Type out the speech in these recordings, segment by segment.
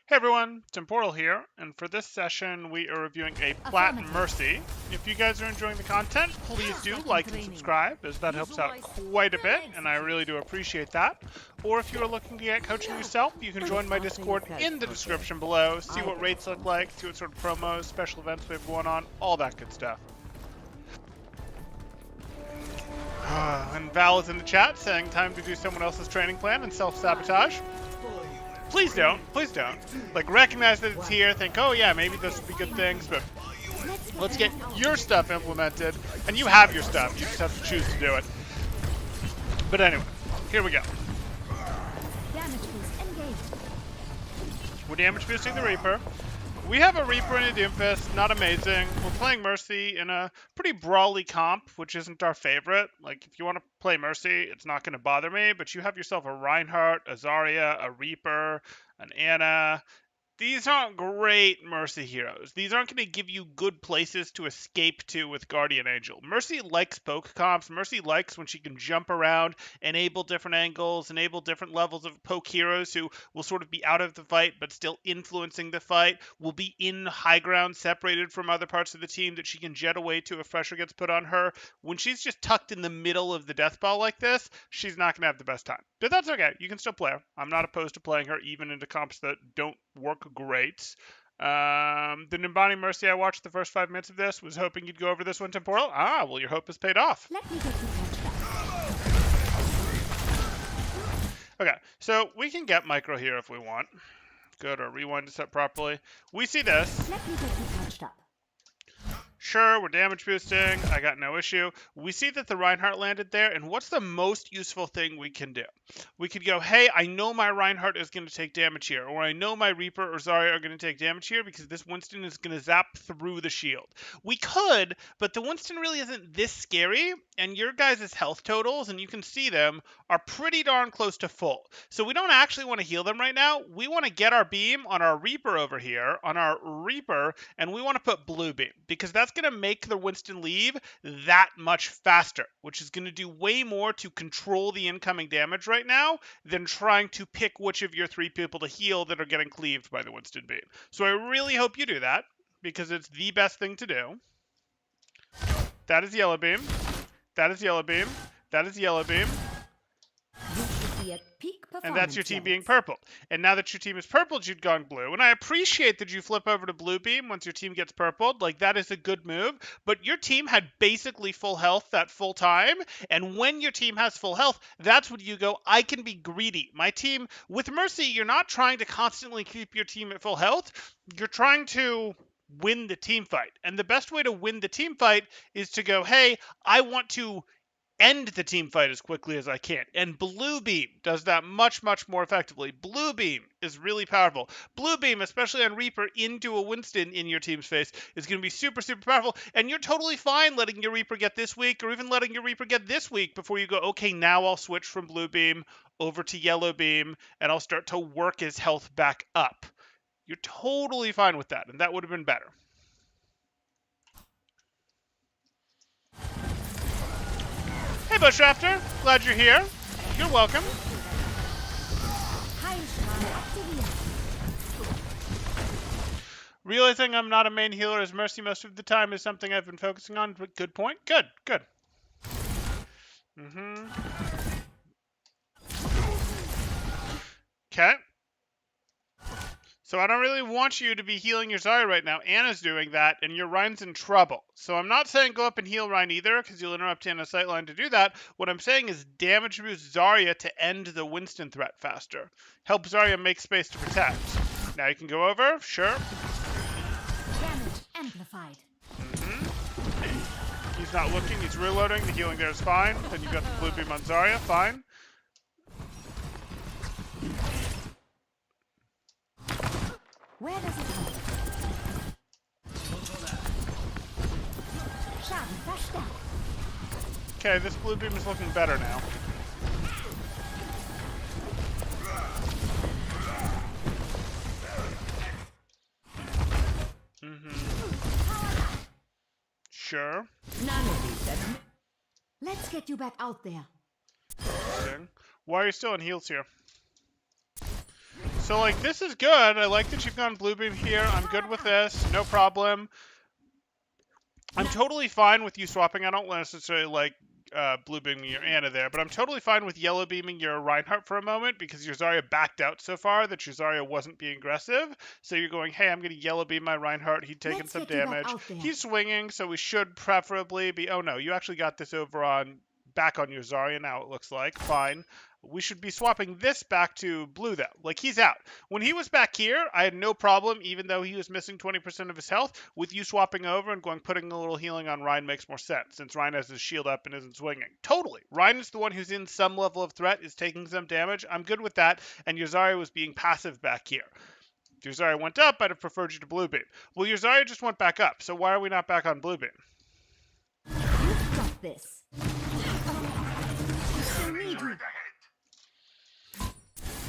Hey everyone, Temporal here, and for this session we are reviewing a Plat Mercy. If you guys are enjoying the content, please do like and subscribe, as that helps out quite a bit, and I really do appreciate that. Or if you are looking to get coaching yourself, you can join my Discord in the description below, see what rates look like, see what sort of promos, special events we have going on, all that good stuff. And Val is in the chat saying time to do someone else's training plan and self-sabotage. Please don't. Please don't. Like, recognize that it's here. Think, oh yeah, maybe this would be good things, but let's get your stuff implemented. And you have your stuff. You just have to choose to do it. But anyway, here we go. We're damage boosting the Reaper. We have a Reaper and a Doomfist, not amazing. We're playing Mercy in a pretty brawly comp, which isn't our favorite. Like, if you want to play Mercy, it's not going to bother me, but you have yourself a Reinhardt, a Zarya, a Reaper, an Ana. These aren't great Mercy heroes. These aren't going to give you good places to escape to with Guardian Angel. Mercy likes poke comps. Mercy likes when she can jump around, enable different angles, enable different levels of poke heroes who will sort of be out of the fight but still influencing the fight, will be in high ground separated from other parts of the team that she can jet away to if pressure gets put on her. When she's just tucked in the middle of the death ball like this, she's not going to have the best time. But that's okay. You can still play her. I'm not opposed to playing her even into comps that don't work great. The Nimbani Mercy I watched the first 5 minutes of this, was hoping you'd go over this one, Temporal. Ah, well, your hope has paid off. Let me get you patched up. Okay, so we can get micro here if we want. Good, or rewind to set properly. We see this. Let me get you patched up. Sure, we're damage boosting. I got no issue. We see that the Reinhardt landed there, and what's the most useful thing we can do? We could go, hey, I know my Reinhardt is going to take damage here, or I know my Reaper or Zarya are going to take damage here because this Winston is going to zap through the shield. We could, but the Winston really isn't this scary, and your guys' health totals, and you can see them, are pretty darn close to full. So we don't actually want to heal them right now. We want to get our beam on our Reaper over here, and we want to put blue beam, because that's going to make the Winston leave that much faster, which is going to do way more to control the incoming damage right now than trying to pick which of your 3 people to heal that are getting cleaved by the Winston beam. So I really hope you do that, because it's the best thing to do. That is yellow beam. That is yellow beam. That is yellow beam. And that's your team being purple. And now that your team is purpled, you've gone blue. And I appreciate that you flip over to blue beam once your team gets purpled. Like, that is a good move. But your team had basically full health that full time. And when your team has full health, that's when you go, I can be greedy. My team, with Mercy, you're not trying to constantly keep your team at full health. You're trying to win the team fight. And the best way to win the team fight is to go, hey, I want to end the team fight as quickly as I can. And Blue Beam does that much, much more effectively. Blue Beam is really powerful. Blue Beam, especially on Reaper, into a Winston in your team's face, is going to be super, super powerful. And you're totally fine letting your Reaper get this week, or even letting your Reaper get this week before you go, okay, now I'll switch from Blue Beam over to Yellow Beam, and I'll start to work his health back up. You're totally fine with that, and that would have been better. Hey Bushrafter, glad you're here. You're welcome. Realizing I'm not a main healer as Mercy most of the time is something I've been focusing on. Good point. Good, good. Okay. So I don't really want you to be healing your Zarya right now. Ana's doing that, and your Rhein's in trouble. So I'm not saying go up and heal Rhein either, because you'll interrupt Ana's sightline to do that. What I'm saying is damage boost Zarya to end the Winston threat faster. Help Zarya make space to protect. Now you can go over, sure. Damage amplified. He's not looking, he's reloading, the healing there is fine. Then you've got the blue beam on Zarya, fine. Where does it come? Schaden verstärkt. Okay, this blue beam is looking better now. Sure. Let's get you back out there. Why are you still on heals here? So, like, this is good. I like that you've gone blue beam here. I'm good with this. No problem. I'm totally fine with you swapping. I don't necessarily like blue beaming your Anna there, but I'm totally fine with yellow beaming your Reinhardt for a moment because your Zarya backed out so far that your Zarya wasn't being aggressive. So you're going, hey, I'm going to yellow beam my Reinhardt. He's taking some damage. He's swinging, so we should preferably be. Oh no, you actually got this over on back on your Zarya now. It looks like fine. We should be swapping this back to blue though. Like he's out. When he was back here, I had no problem, even though he was missing 20% of his health, with you swapping over and putting a little healing on Ryan makes more sense, since Ryan has his shield up and isn't swinging. Totally. Ryan is the one who's in some level of threat, is taking some damage. I'm good with that, and your Zarya was being passive back here. If your Zarya went up, I'd have preferred you to blue beam. Well, your Zarya just went back up, so why are we not back on blue beam? You've got this.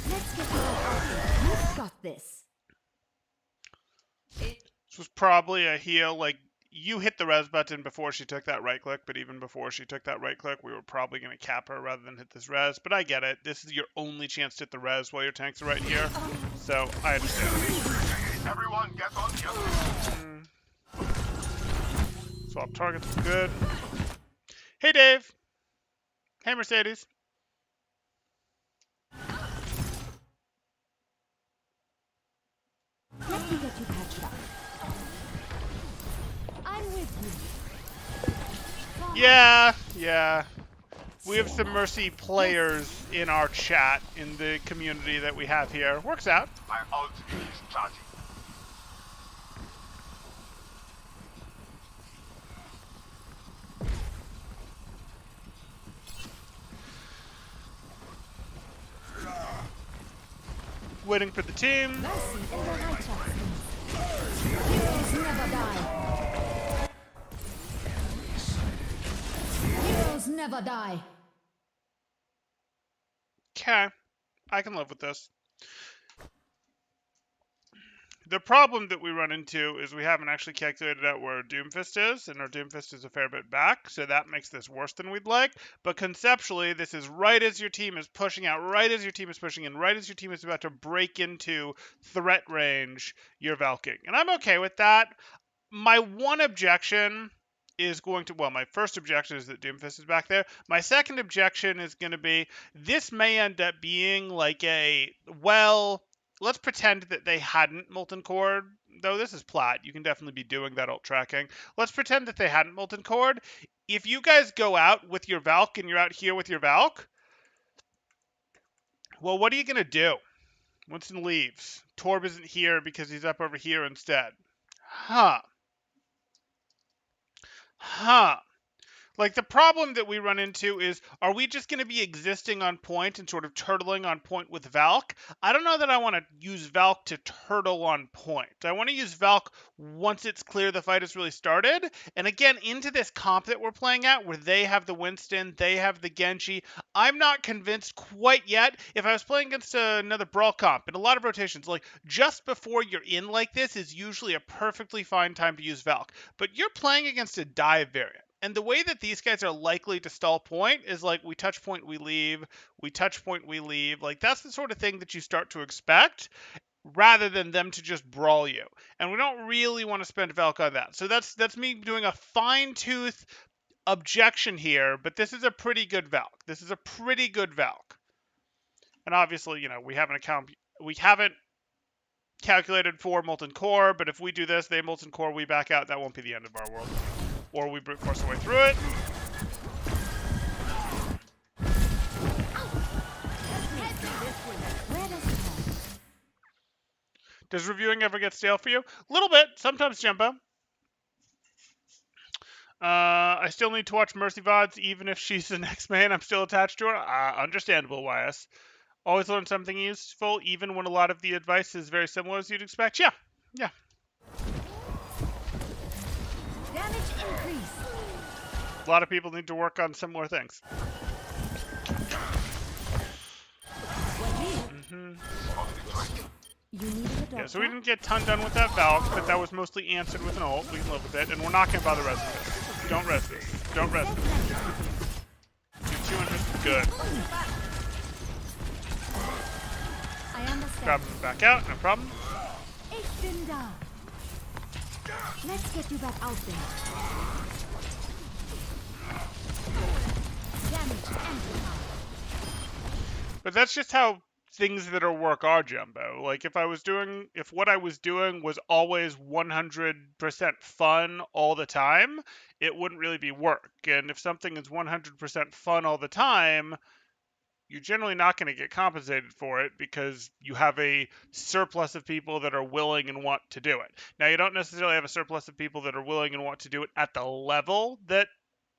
Let's get you back out there. You've got this. This was probably a heal, like, you hit the res button before she took that right click, but even before she took that right click, we were probably going to cap her rather than hit this res, but I get it. This is your only chance to hit the res while your tanks are right here, so I understand. Everyone get on the other side. Swap targets is good. Hey, Dave. Hey, Mercedes. Let me get you patched up. I'm with you. Yeah. We have some Mercy players in our chat, in the community that we have here. Works out. My ult is charging. Waiting for the team. Mercy in the righteous. Heroes never die. Heroes never die. Okay. I can live with this. The problem that we run into is we haven't actually calculated out where our Doomfist is, and our Doomfist is a fair bit back, so that makes this worse than we'd like. But conceptually, this is right as your team is pushing out, right as your team is pushing in, right as your team is about to break into threat range, you're Valking. And I'm okay with that. My one objection is going to, well, my first objection is that Doomfist is back there. My second objection is going to be, this may end up being like a, well, let's pretend that they hadn't Molten Cord, though this is Plat. You can definitely be doing that ult tracking. Let's pretend that they hadn't Molten Cord. If you guys go out with your Valk and you're out here with your Valk, well, what are you going to do? Winston leaves. Torb isn't here because he's up over here instead. Huh. Like, the problem that we run into is, are we just going to be existing on point and sort of turtling on point with Valk? I don't know that I want to use Valk to turtle on point. I want to use Valk once it's clear the fight has really started. And again, into this comp that we're playing at, where they have the Winston, they have the Genji, I'm not convinced quite yet. If I was playing against another Brawl comp, in a lot of rotations, like, just before you're in like this is usually a perfectly fine time to use Valk. But you're playing against a dive variant. And the way that these guys are likely to stall point is like, we touch point, we leave, we touch point, we leave. Like, that's the sort of thing that you start to expect, rather than them to just brawl you. And we don't really want to spend Valk on that. So that's me doing a fine-tooth objection here, but this is a pretty good Valk. This is a pretty good Valk. And obviously, you know, we haven't calculated for Molten Core, but if we do this, they Molten Core, we back out, that won't be the end of our world. Or we brute force our way through it. Does reviewing ever get stale for you? A little bit, sometimes, Jumbo. I still need to watch Mercy VODs, even if she's the next main. I'm still attached to her. Understandable, YS. Always learn something useful, even when a lot of the advice is very similar as you'd expect. Yeah. Damage increase. A lot of people need to work on similar things. Yeah, so we didn't get ton done with that Valk, but that was mostly answered with an ult. We can live with it, and we're not going to bother resing this. Don't res this. Don't res this. Your 200 is good. I understand. Grab him back out, no problem. Ich bin da. Let's get you back out there. Damage amplified. But that's just how things that are work are, Jumbo. Like if what I was doing was always 100% fun all the time, it wouldn't really be work. And if something is 100% fun all the time, you're generally not going to get compensated for it because you have a surplus of people that are willing and want to do it. Now, you don't necessarily have a surplus of people that are willing and want to do it at the level that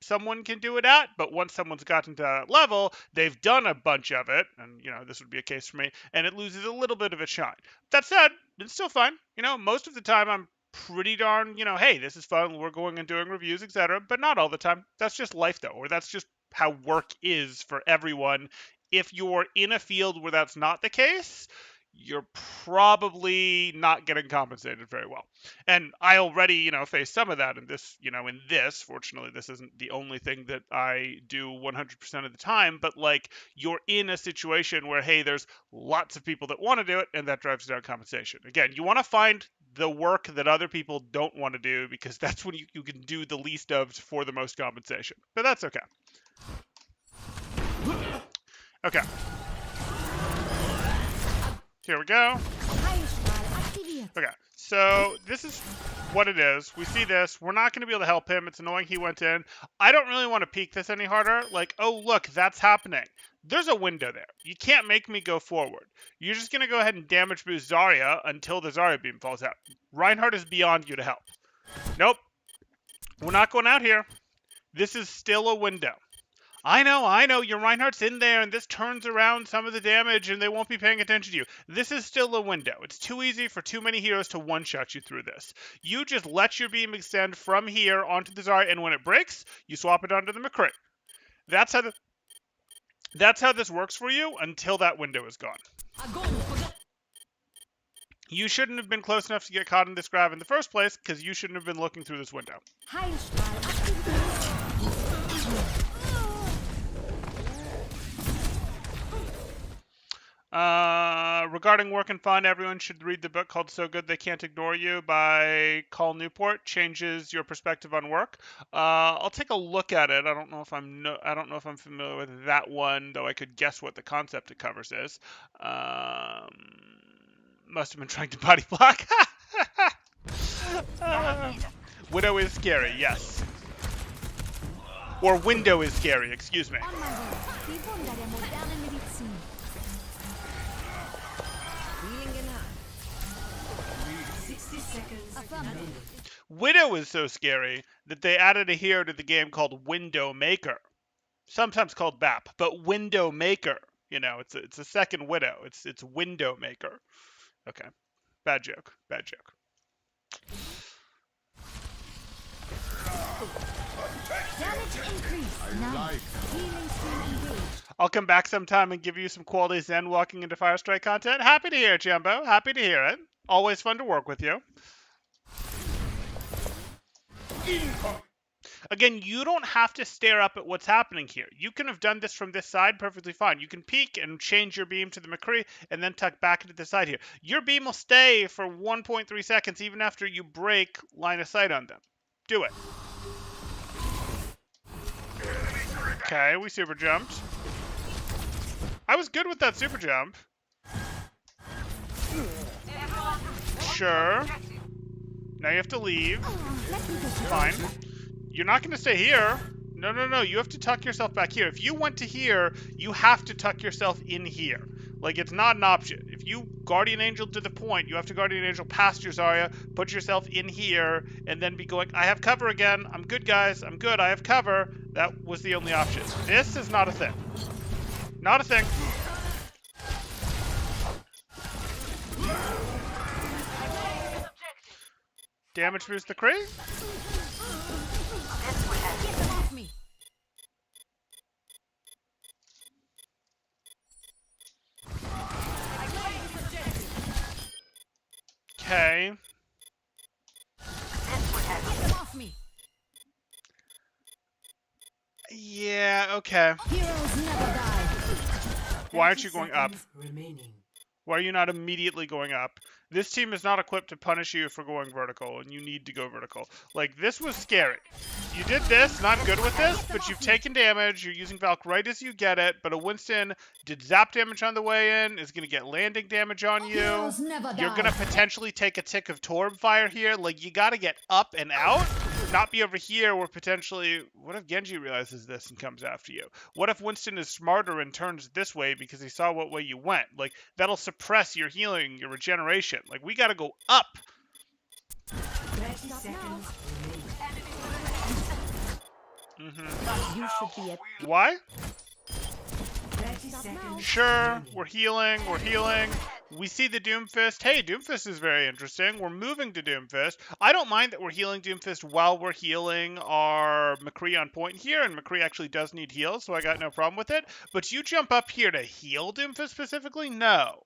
someone can do it at, but once someone's gotten to that level, they've done a bunch of it, and this would be a case for me, and it loses a little bit of its shine. That said, it's still fun. Most of the time I'm pretty darn, hey, this is fun, we're going and doing reviews, etc., but not all the time. That's just life though, or that's just how work is for everyone. If you're in a field where that's not the case, you're probably not getting compensated very well. And I already, face some of that in this. Fortunately, this isn't the only thing that I do 100% of the time, but like you're in a situation where, hey, there's lots of people that want to do it, and that drives down compensation. Again, you want to find the work that other people don't want to do because that's when you can do the least of for the most compensation. But that's okay. Okay. Here we go. Okay, so this is what it is. We see this. We're not going to be able to help him. It's annoying he went in. I don't really want to peek this any harder. Like, oh, look, that's happening. There's a window there. You can't make me go forward. You're just going to go ahead and damage boost Zarya until the Zarya beam falls out. Reinhardt is beyond you to help. Nope. We're not going out here. This is still a window. I know, your Reinhardt's in there, and this turns around some of the damage, and they won't be paying attention to you. This is still a window. It's too easy for too many heroes to one-shot you through this. You just let your beam extend from here onto the Zarya, and when it breaks, you swap it onto the McCree. That's how this works for you until that window is gone. You shouldn't have been close enough to get caught in this grab in the first place, because you shouldn't have been looking through this window. Regarding work and fun, everyone should read the book called So Good They Can't Ignore You by Carl Newport. Changes your perspective on work. I'll take a look at it. I don't know if I'm familiar with that one, though I could guess what the concept it covers is. Must have been trying to body block. Widow is scary, yes. Or window is scary, excuse me. Widow is so scary that they added a hero to the game called Window Maker. Sometimes called BAP, but Window Maker. It's a second Widow. It's Window Maker. Okay. Bad joke. I'll come back sometime and give you some quality Zen walking into Firestrike content. Happy to hear it, Jumbo. Happy to hear it. Always fun to work with you. Again, you don't have to stare up at what's happening here. You can have done this from this side perfectly fine. You can peek and change your beam to the McCree and then tuck back into the side here. Your beam will stay for 1.3 seconds even after you break line of sight on them. Do it. Okay, we super jumped. I was good with that super jump. Sure. Now you have to leave. Fine. You're not going to stay here. No. You have to tuck yourself back here. If you went to here, you have to tuck yourself in here. Like, it's not an option. If you Guardian Angel to the point, you have to Guardian Angel past your Zarya, put yourself in here, and then be going, I have cover again. I'm good, guys. I'm good. I have cover. That was the only option. This is not a thing. Not a thing. Damage boost the Kree? Okay. Yeah, okay. Why aren't you going up? Why are you not immediately going up? This team is not equipped to punish you for going vertical, and you need to go vertical. Like, this was scary. You did this, not good with this, but you've taken damage. You're using Valk right as you get it, but a Winston did zap damage on the way in, is going to get landing damage on you. Heroes never You're die. going to potentially take a tick of Torb fire here. Like, you got to get up and out, not be over here where potentially... What if Genji realizes this and comes after you? What if Winston is smarter and turns this way because he saw what way you went? Like, that'll suppress your healing, your regeneration. Like, we got to go up. 30 seconds. You should be at Why? 30 seconds. Sure, we're healing. We see the Doomfist. Hey, Doomfist is very interesting. We're moving to Doomfist. I don't mind that we're healing Doomfist while we're healing our McCree on point here, and McCree actually does need heals, so I got no problem with it. But you jump up here to heal Doomfist specifically? No.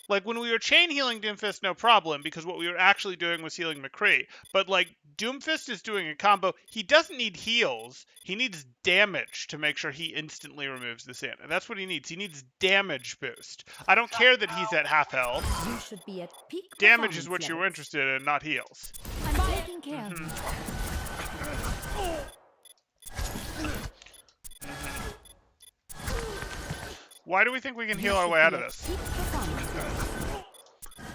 Like, when we were chain healing Doomfist, no problem, because what we were actually doing was healing McCree. But, like, Doomfist is doing a combo. He doesn't need heals. He needs damage to make sure he instantly removes the Sand. And that's what he needs. He needs damage boost. I don't care that he's at half health. You should be at peak Damage is what performance you were levels. interested in, not heals. I'm taking care of you. Why do we think we can heal You our should way out be of at this? peak performance levels.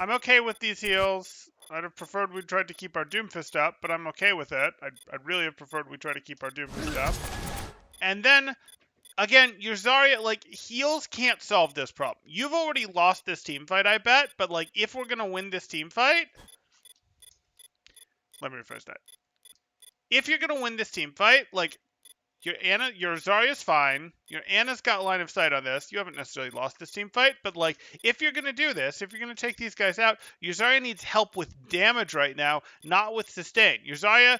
I'm okay with these heals. I'd have preferred we tried to keep our Doomfist up, but I'm okay with it. I'd really have preferred we try to keep our Doomfist up. And then, again, your Zarya, like, heals can't solve this problem. You've already lost this team fight, I bet, but, like, if we're going to win this team fight... Let me rephrase that. If you're going to win this team fight, like, your Zarya's fine. Your Anna's got line of sight on this. You haven't necessarily lost this team fight, but like, if you're gonna do this, if you're gonna take these guys out, your Zarya needs help with damage right now, not with sustain. Your Zarya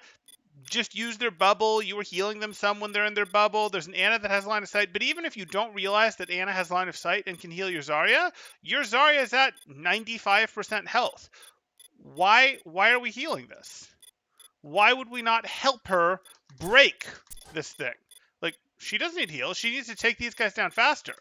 just use their bubble. You were healing them some when they're in their bubble. There's an Anna that has line of sight, but even if you don't realize that Anna has line of sight and can heal your Zarya is at 95% health. Why are we healing this? Why would we not help her break this thing? Like, she doesn't need heal. She needs to take these guys down faster.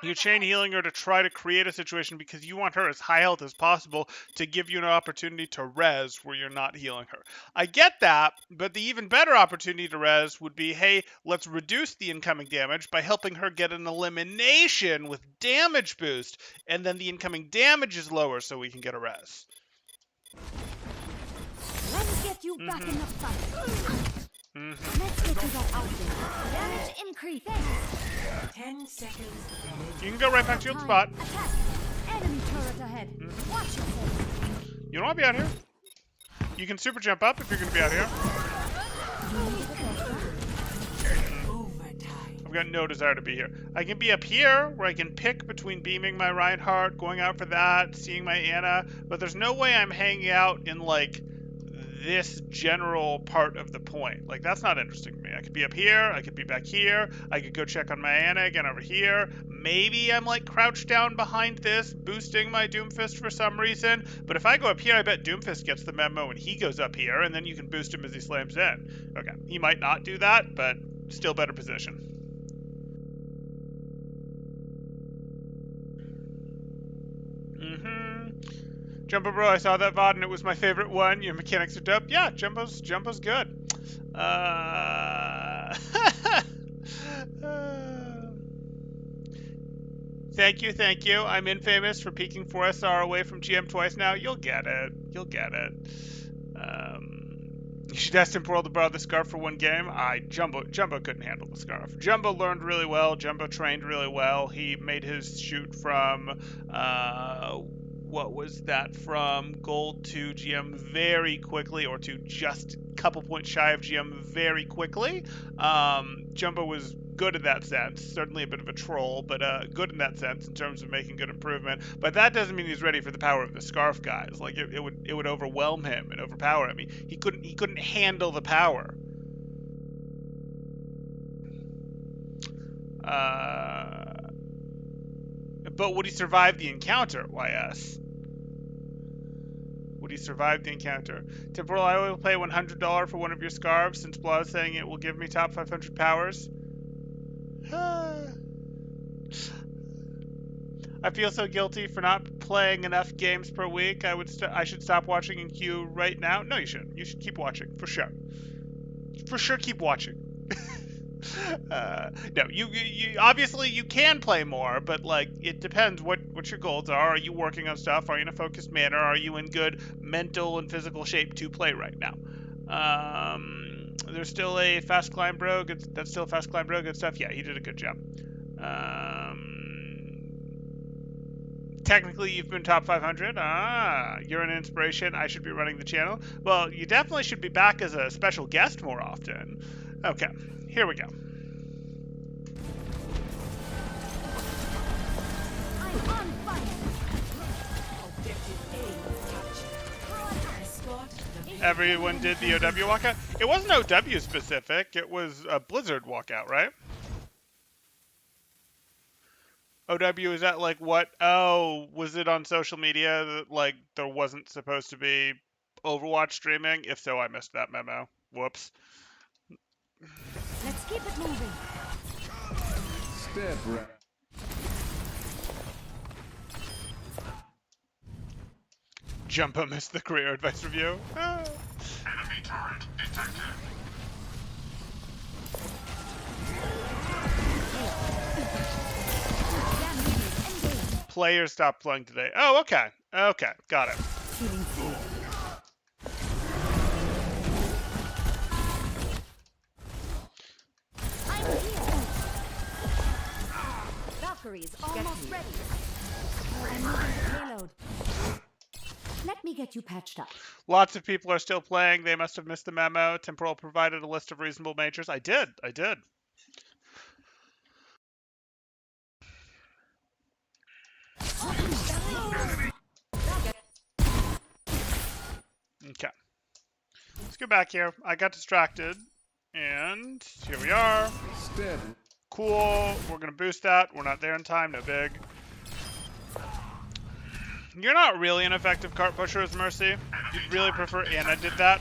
You're chain healing her to try to create a situation because you want her as high health as possible to give you an opportunity to res where you're not healing her. I get that, but the even better opportunity to res would be, hey, let's reduce the incoming damage by helping her get an elimination with damage boost, and then the incoming damage is lower so we can get a res. Let's get you back in the fight. Let's get you back out there. Damage increase. 10 seconds. You can go right back to your spot. Attack. Enemy turret ahead. Watch yourself. You don't want to be out here. You can super jump up if you're going to be out here. I've got no desire to be here. I can be up here where I can pick between beaming my Reinhardt, going out for that, seeing my Anna, but there's no way I'm hanging out in like this general part of the point. Like, that's not interesting to me. I could be up here, I could be back here, I could go check on my Anna again over here. Maybe I'm like crouched down behind this, boosting my Doomfist for some reason. But if I go up here, I bet Doomfist gets the memo and he goes up here, and then you can boost him as he slams in. Okay, he might not do that, but still better position. Jumbo Bro, I saw that VOD and it was my favorite one. Your mechanics are dope. Yeah, Jumbo's good. Thank you. I'm infamous for peaking 4 SR away from GM twice now. You'll get it. You should ask Temporal to borrow the scarf for one game. Jumbo couldn't handle the scarf. Jumbo learned really well. Jumbo trained really well. He made his shoot from what was that, from gold to GM very quickly, or to just a couple points shy of GM very quickly. Jumbo was good in that sense, certainly a bit of a troll, but good in that sense in terms of making good improvement. But that doesn't mean he's ready for the power of the scarf, guys. Like, it would overwhelm him and overpower him. He couldn't handle the power. But would he survive the encounter? YS. Would he survive the encounter? Temporal, I will pay $100 for one of your scarves, since Blah is saying it will give me top 500 powers. I feel so guilty for not playing enough games per week. I should stop watching in queue right now. No, you shouldn't. You should keep watching for sure. For sure, keep watching. No, you obviously you can play more, but like it depends what your goals are. Are you working on stuff? Are you in a focused manner? Are you in good mental and physical shape to play right now? There's still a fast climb, bro. That's still a fast climb, bro. Good stuff. Yeah, you did a good job. Technically, you've been top 500. You're an inspiration. I should be running the channel. Well, you definitely should be back as a special guest more often. Okay, here we go. I'm on fire. Everyone did the OW walkout. It wasn't OW specific. It was a Blizzard walkout, right? OW, is that like what? Oh, was it on social media that like there wasn't supposed to be Overwatch streaming? If so, I missed that memo. Whoops. Let's keep it moving. Step right. Jumbo missed the career advice review. Enemy turret detected. Players stopped playing today. Oh, okay. Okay, got it. Feeling safe. I'm here. Valkyrie's almost ready. I'm moving the payload. Let me get you patched up. Lots of people are still playing. They must have missed the memo. Temporal provided a list of reasonable majors. I did. Okay. Let's go back here. I got distracted. And here we are. Step. Cool. We're going to boost that. We're not there in time. No big. You're not really an effective cart pusher as Mercy. You'd really prefer Anna did that.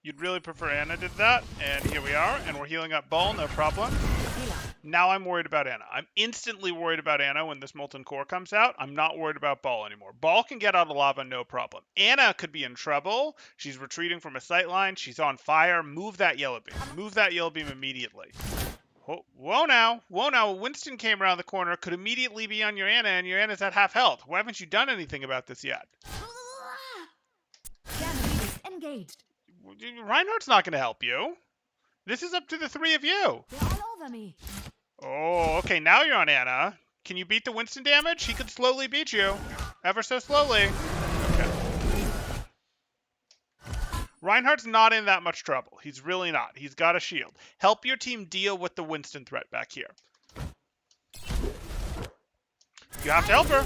You'd really prefer Anna did that. And here we are. And we're healing up Ball. No problem. Now I'm worried about Anna. I'm instantly worried about Anna when this Molten Core comes out. I'm not worried about Ball anymore. Ball can get out of lava, no problem. Anna could be in trouble. She's retreating from a sight line. She's on fire. Move that yellow beam. Move that yellow beam immediately. Whoa now. Whoa now. Winston came around the corner. Could immediately be on your Anna, and your Anna's at half health. Why haven't you done anything about this yet? Ganymede engaged. Reinhardt's not going to help you. This is up to the three of you. They're all over me. Oh, okay, now you're on Anna. Can you beat the Winston damage? He could slowly beat you. Ever so slowly. Okay. Reinhardt's not in that much trouble. He's really not. He's got a shield. Help your team deal with the Winston threat back here. You have to help her.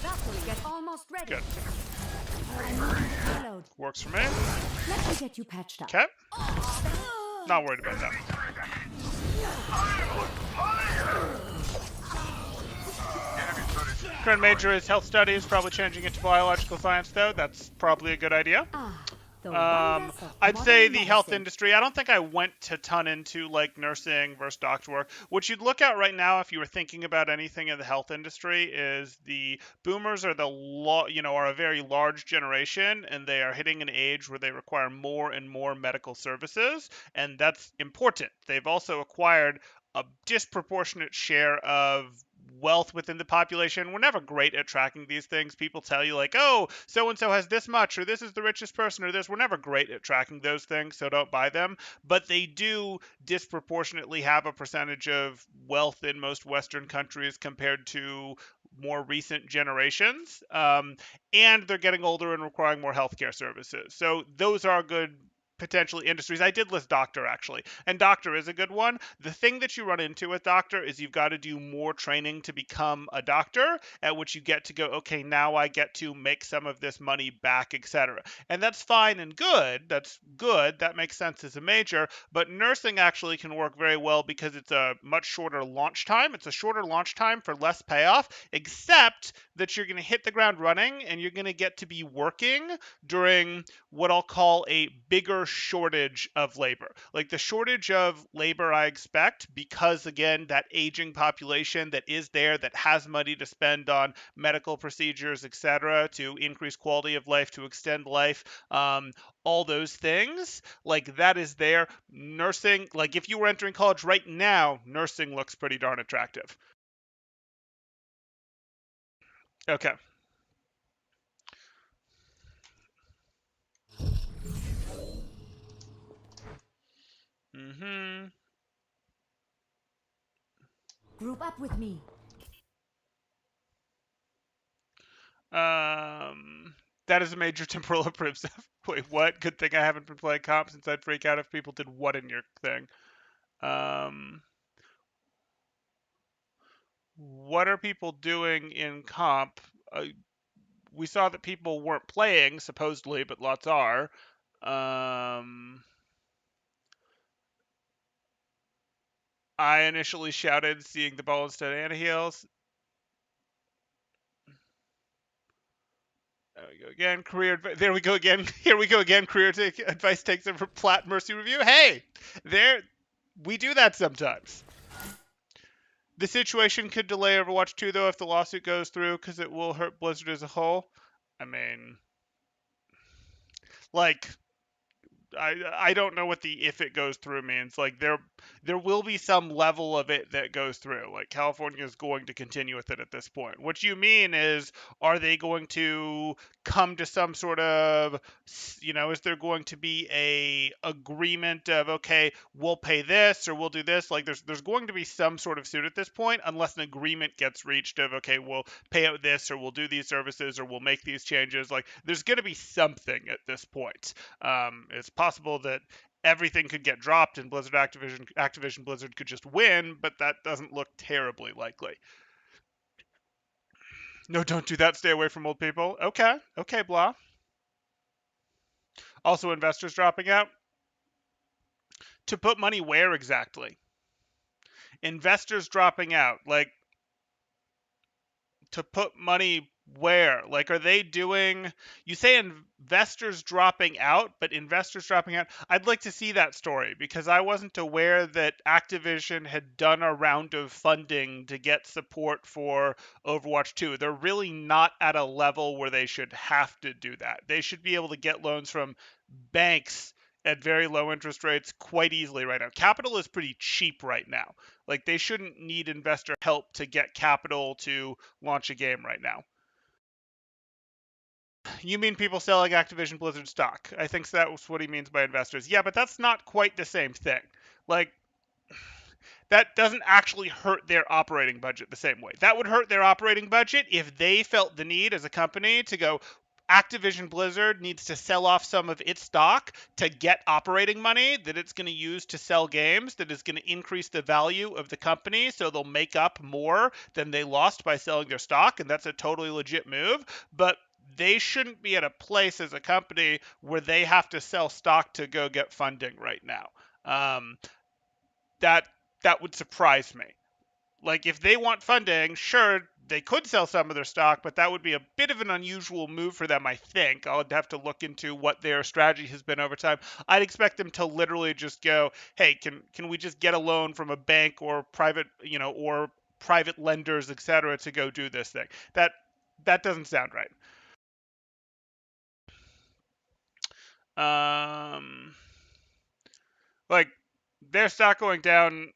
Valkyrie, get almost ready. Good. Payload. Works for me. Let me get you patched up. Okay. Not worried about that. Current major is health studies, probably changing it to biological science, though. That's probably a good idea. I'd say the health industry, I don't think I went a ton into like nursing versus doctor work. What you'd look at right now if you were thinking about anything in the health industry is the boomers are are a very large generation, and they are hitting an age where they require more and more medical services, and that's important. They've also acquired a disproportionate share of wealth within the population. We're never great at tracking these things. People tell you like, oh, so-and-so has this much, or this is the richest person, or this. We're never great at tracking those things, so don't buy them. But they do disproportionately have a percentage of wealth in most Western countries compared to more recent generations. And they're getting older and requiring more healthcare services. So those are good potentially industries. I did list doctor actually, and doctor is a good one. The thing that you run into with doctor is you've got to do more training to become a doctor, at which you get to go, okay, now I get to make some of this money back, etc. And that's fine and good. That's good. That makes sense as a major, but nursing actually can work very well because it's a much shorter launch time. It's a shorter launch time for less payoff, except that you're going to hit the ground running and you're going to get to be working during what I'll call a bigger shortage of labor. Like the shortage of labor I expect because, again, that aging population that is there that has money to spend on medical procedures, etc., to increase quality of life, to extend life, all those things, like that is there. Nursing, like if you were entering college right now, nursing looks pretty darn attractive. Okay. Mm-hmm. Group up with me. That is a major temporal approved stuff. Wait, what? Good thing I haven't been playing comp since I'd freak out if people did what in your thing. What are people doing in comp? We saw that people weren't playing, supposedly, but lots are. I initially shouted, seeing the ball instead of antiheals. There we go again. There we go again. Here we go again. Advice takes over Plat Mercy review. Hey, there. We do that sometimes. The situation could delay Overwatch 2 though if the lawsuit goes through because it will hurt Blizzard as a whole. I mean, like I don't know what the if it goes through means. Like there will be some level of it that goes through. Like California is going to continue with it at this point. What you mean is, are they going to come to some sort of, is there going to be a agreement of, okay, we'll pay this or we'll do this? Like there's going to be some sort of suit at this point unless an agreement gets reached of, okay, we'll pay out this or we'll do these services or we'll make these changes. Like there's going to be something at this point. It's possible that everything could get dropped and Activision Blizzard could just win, but that doesn't look terribly likely. No, don't do that. Stay away from old people. Okay, blah. Also, investors dropping out. To put money where exactly? Investors dropping out. Like, to put money where? Like, are they doing, you say investors dropping out, but investors dropping out? I'd like to see that story because I wasn't aware that Activision had done a round of funding to get support for Overwatch 2. They're really not at a level where they should have to do that. They should be able to get loans from banks at very low interest rates quite easily right now. Capital is pretty cheap right now. Like they shouldn't need investor help to get capital to launch a game right now. You mean people selling Activision Blizzard stock? I think that's what he means by investors. Yeah, but that's not quite the same thing. Like that doesn't actually hurt their operating budget the same way. That would hurt their operating budget if they felt the need as a company to go, Activision Blizzard needs to sell off some of its stock to get operating money that it's going to use to sell games that is going to increase the value of the company so they'll make up more than they lost by selling their stock, and that's a totally legit move. But they shouldn't be at a place as a company where they have to sell stock to go get funding right now. That that would surprise me. Like if they want funding, sure, they could sell some of their stock, but that would be a bit of an unusual move for them, I think. I'll have to look into what their strategy has been over time. I'd expect them to literally just go, "Hey, can we just get a loan from a bank or private, or private lenders, etc., to go do this thing?" That doesn't sound right. Like their stock going down,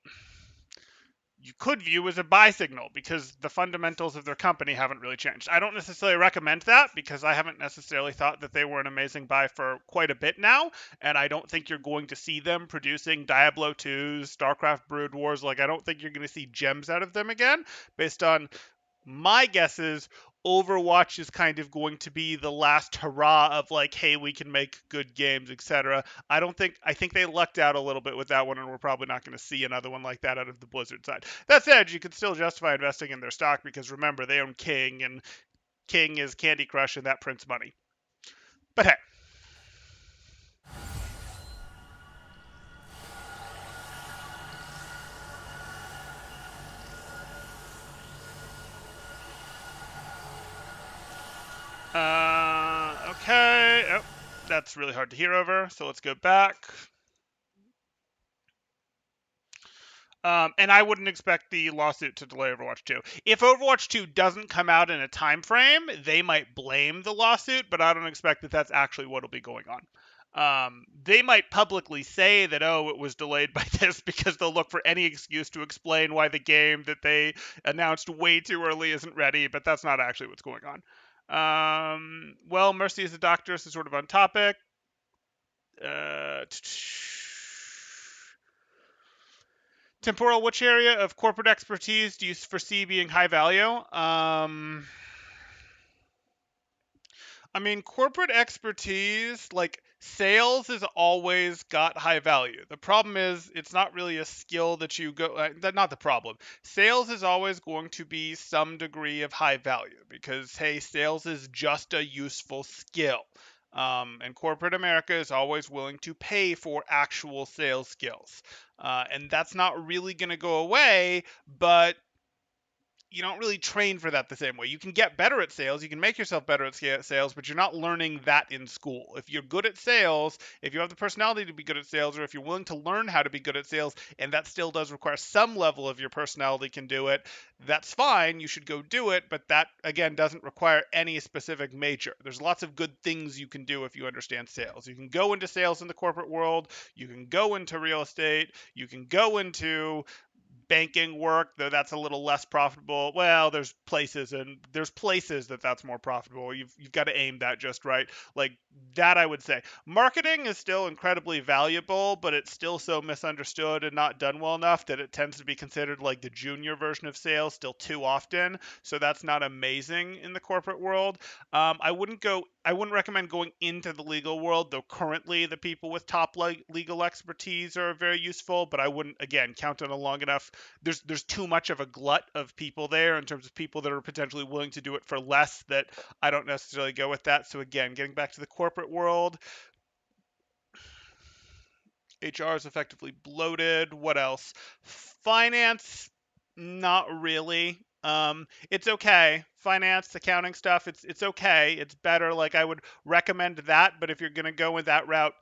you could view as a buy signal because the fundamentals of their company haven't really changed. I don't necessarily recommend that because I haven't necessarily thought that they were an amazing buy for quite a bit now, and I don't think you're going to see them producing Diablo 2s, StarCraft Brood Wars. Like I don't think you're going to see gems out of them again based on my guesses. Overwatch is kind of going to be the last hurrah of like, hey, we can make good games, etc. I think they lucked out a little bit with that one, and we're probably not going to see another one like that out of the Blizzard side. That said, you can still justify investing in their stock because remember, they own King, and King is Candy Crush, and that prints money. But hey. Okay. Oh, that's really hard to hear over, so let's go back. And I wouldn't expect the lawsuit to delay Overwatch 2. If Overwatch 2 doesn't come out in a time frame, they might blame the lawsuit, but I don't expect that that's actually what'll be going on. They might publicly say that, oh, it was delayed by this because they'll look for any excuse to explain why the game that they announced way too early isn't ready, but that's not actually what's going on. Well, Mercy is a doctor, so sort of on topic. Temporal, which area of corporate expertise do you foresee being high value? I mean, corporate expertise, like sales, has always got high value. The problem is it's not really a skill that you go. Not the problem. Sales is always going to be some degree of high value because hey, sales is just a useful skill. And corporate America is always willing to pay for actual sales skills. And that's not really going to go away, but you don't really train for that the same way. You can get better at sales, you can make yourself better at sales, but you're not learning that in school. If you're good at sales, if you have the personality to be good at sales, or if you're willing to learn how to be good at sales, and that still does require some level of your personality can do it, that's fine. You should go do it, but that, again, doesn't require any specific major. There's lots of good things you can do if you understand sales. You can go into sales in the corporate world, you can go into real estate, you can go into banking work, though that's a little less profitable. Well, there's places that that's more profitable. You've got to aim that just right. Like that, I would say. Marketing is still incredibly valuable, but it's still so misunderstood and not done well enough that it tends to be considered like the junior version of sales still too often. So that's not amazing in the corporate world. I wouldn't recommend going into the legal world, though currently the people with top legal expertise are very useful, but I wouldn't, again, count on it long enough. There's too much of a glut of people there in terms of people that are potentially willing to do it for less that I don't necessarily go with that. So again, getting back to the corporate world, HR is effectively bloated. What else? Finance, not really. It's okay. Finance, accounting stuff, it's okay. It's better. Like I would recommend that, but if you're gonna go in that route,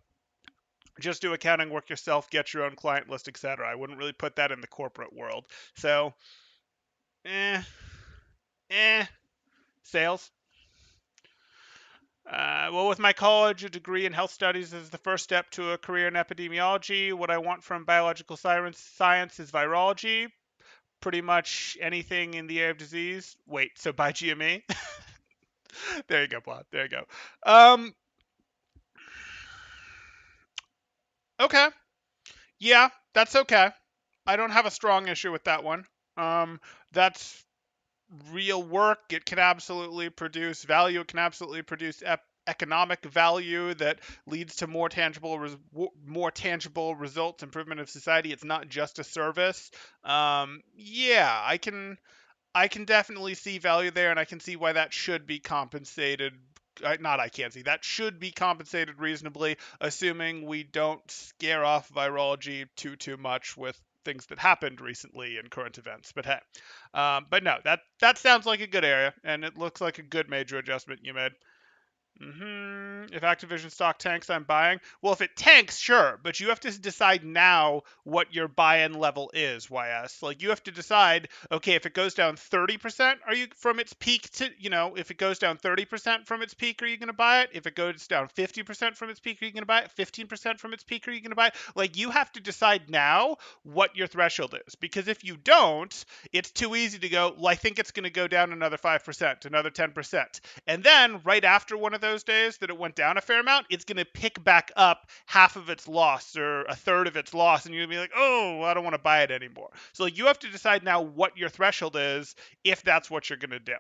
just do accounting work yourself, get your own client list, etc. I wouldn't really put that in the corporate world. So, eh, sales. Well, with my college, a degree in health studies is the first step to a career in epidemiology. What I want from biological science is virology. Pretty much anything in the area of disease. Wait, so by GME? There you go, Plat. There you go. Okay. Yeah, that's okay. I don't have a strong issue with that one. That's real work. It can absolutely produce value. It can absolutely produce economic value that leads to more tangible results, improvement of society. It's not just a service. Yeah, I can definitely see value there, and I can see why that should be compensated. Not I can't see. That should be compensated reasonably, assuming we don't scare off virology too much with things that happened recently in current events. But hey, but no, that sounds like a good area, and it looks like a good major adjustment you made. If Activision stock tanks, I'm buying. Well, if it tanks, sure, but you have to decide now what your buy-in level is, YS. Like, you have to decide, okay, if it goes down 30%, are you from its peak to, if it goes down 30% from its peak, are you going to buy it? If it goes down 50% from its peak, are you going to buy it? 15% from its peak, are you going to buy it? Like, you have to decide now what your threshold is, because if you don't, it's too easy to go, well, I think it's going to go down another 5%, another 10%. And then right after one of those days that it went down a fair amount, it's going to pick back up half of its loss or a third of its loss. And you're going to be like, oh, I don't want to buy it anymore. So like, you have to decide now what your threshold is if that's what you're going to do.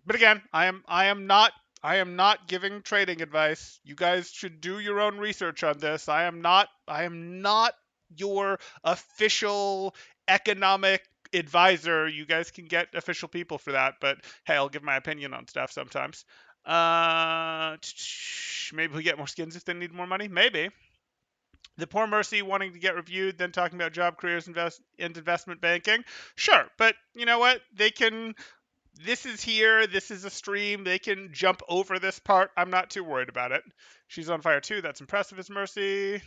But again, I am not giving trading advice. You guys should do your own research on this. I am not your official economic advisor. You guys can get official people for that, but hey, I'll give my opinion on stuff sometimes. Maybe we get more skins if they need more money. Maybe. The poor Mercy wanting to get reviewed, then talking about job careers and investment banking. Sure, but you know what? They can. This is here. This is a stream. They can jump over this part. I'm not too worried about it. She's on fire too. That's impressive as Mercy.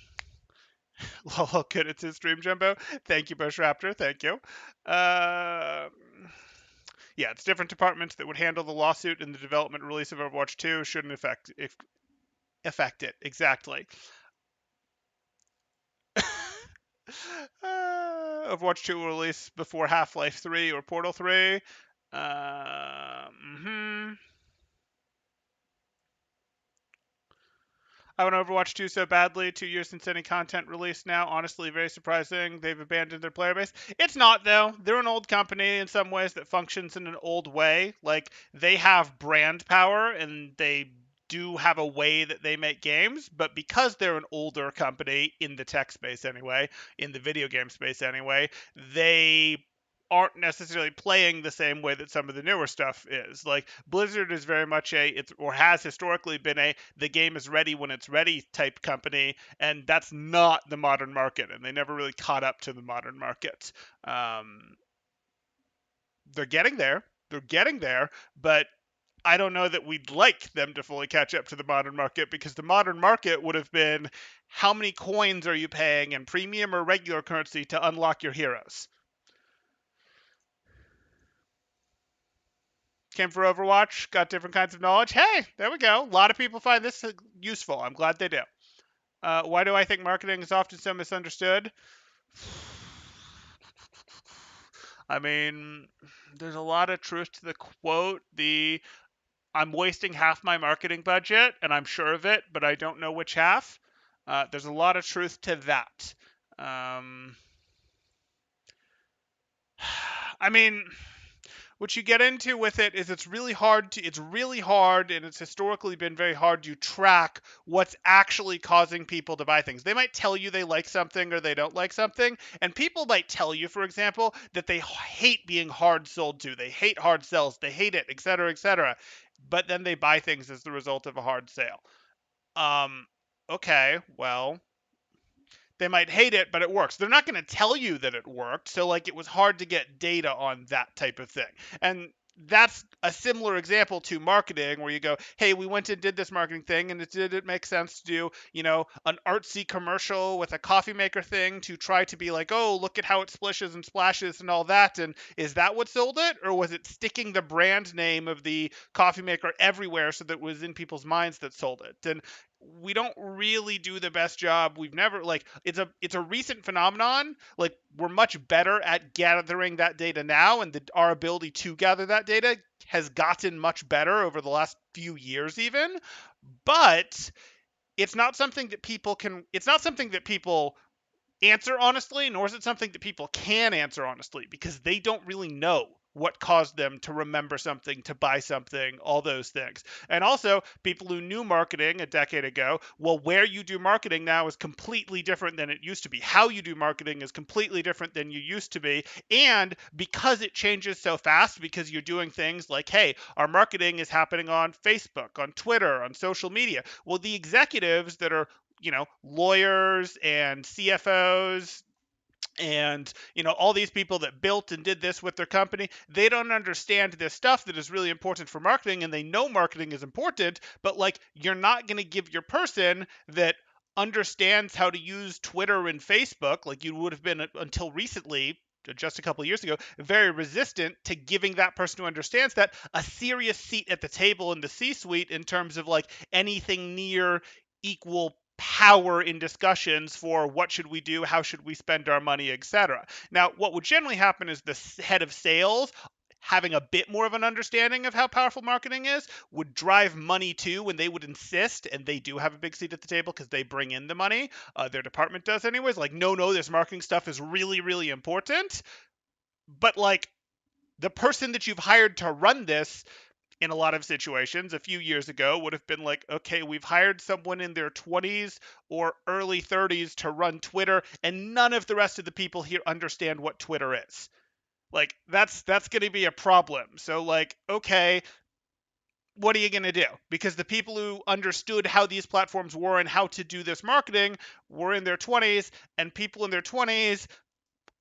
Lol, good at his stream, Jumbo. Thank you, Bush Raptor. Thank you. Uh, yeah, it's different departments that would handle the lawsuit and the development release of Overwatch 2 shouldn't affect it. Exactly. Overwatch 2 will release before Half-Life 3 or Portal 3. Mm-hmm. I want Overwatch 2 so badly. 2 years since any content released now. Honestly, very surprising. They've abandoned their player base. It's not, though. They're an old company in some ways that functions in an old way. Like, they have brand power and they do have a way that they make games, but because they're an older company in the tech space anyway, in the video game space anyway, they aren't necessarily playing the same way that some of the newer stuff is. Like Blizzard is very much or has historically been the game is ready when it's ready type company, and that's not the modern market, and they never really caught up to the modern market. They're getting there. They're getting there, but I don't know that we'd like them to fully catch up to the modern market because the modern market would have been how many coins are you paying in premium or regular currency to unlock your heroes? Came for Overwatch, got different kinds of knowledge. Hey, there we go. A lot of people find this useful. I'm glad they do. Why do I think marketing is often so misunderstood? I mean, there's a lot of truth to the quote. I'm wasting half my marketing budget, and I'm sure of it, but I don't know which half. There's a lot of truth to that. I mean, what you get into with it is it's really hard and it's historically been very hard to track what's actually causing people to buy things. They might tell you they like something or they don't like something, and people might tell you, for example, that they hate being hard sold to, they hate hard sells, they hate it, etc., etc., but then they buy things as the result of a hard sale. Okay, well, they might hate it, but it works. They're not going to tell you that it worked. So, like, it was hard to get data on that type of thing. And that's a similar example to marketing where you go, hey, we went and did this marketing thing, and did it make sense to do, an artsy commercial with a coffee maker thing to try to be like, oh, look at how it splishes and splashes and all that. And is that what sold it? Or was it sticking the brand name of the coffee maker everywhere so that it was in people's minds that sold it? And we don't really do the best job. We've never it's a recent phenomenon. Like we're much better at gathering that data now, and our ability to gather that data has gotten much better over the last few years even. But it's not something that people can. It's not something that people answer honestly, nor is it something that people can answer honestly because they don't really know what caused them to remember something, to buy something, all those things. And also, people who knew marketing a decade ago, well, where you do marketing now is completely different than it used to be. How you do marketing is completely different than you used to be. And because it changes so fast, because you're doing things like, hey, our marketing is happening on Facebook, on Twitter, on social media. Well, the executives that are lawyers and CFOs and all these people that built and did this with their company, they don't understand this stuff that is really important for marketing, and they know marketing is important, but like you're not going to give your person that understands how to use Twitter and Facebook, like you would have been until recently, just a couple of years ago, very resistant to giving that person who understands that a serious seat at the table in the C-suite in terms of like anything near equal power in discussions for what should we do, how should we spend our money, etc. Now, what would generally happen is the head of sales having a bit more of an understanding of how powerful marketing is would drive money too, and they would insist, and they do have a big seat at the table because they bring in the money. Their department does anyways. Like, no, this marketing stuff is really, really important. But like the person that you've hired to run this in a lot of situations a few years ago would have been like, okay, we've hired someone in their 20s or early 30s to run Twitter, and none of the rest of the people here understand what Twitter is. Like, that's going to be a problem. So, like, okay, what are you going to do? Because the people who understood how these platforms were and how to do this marketing were in their 20s, and people in their 20s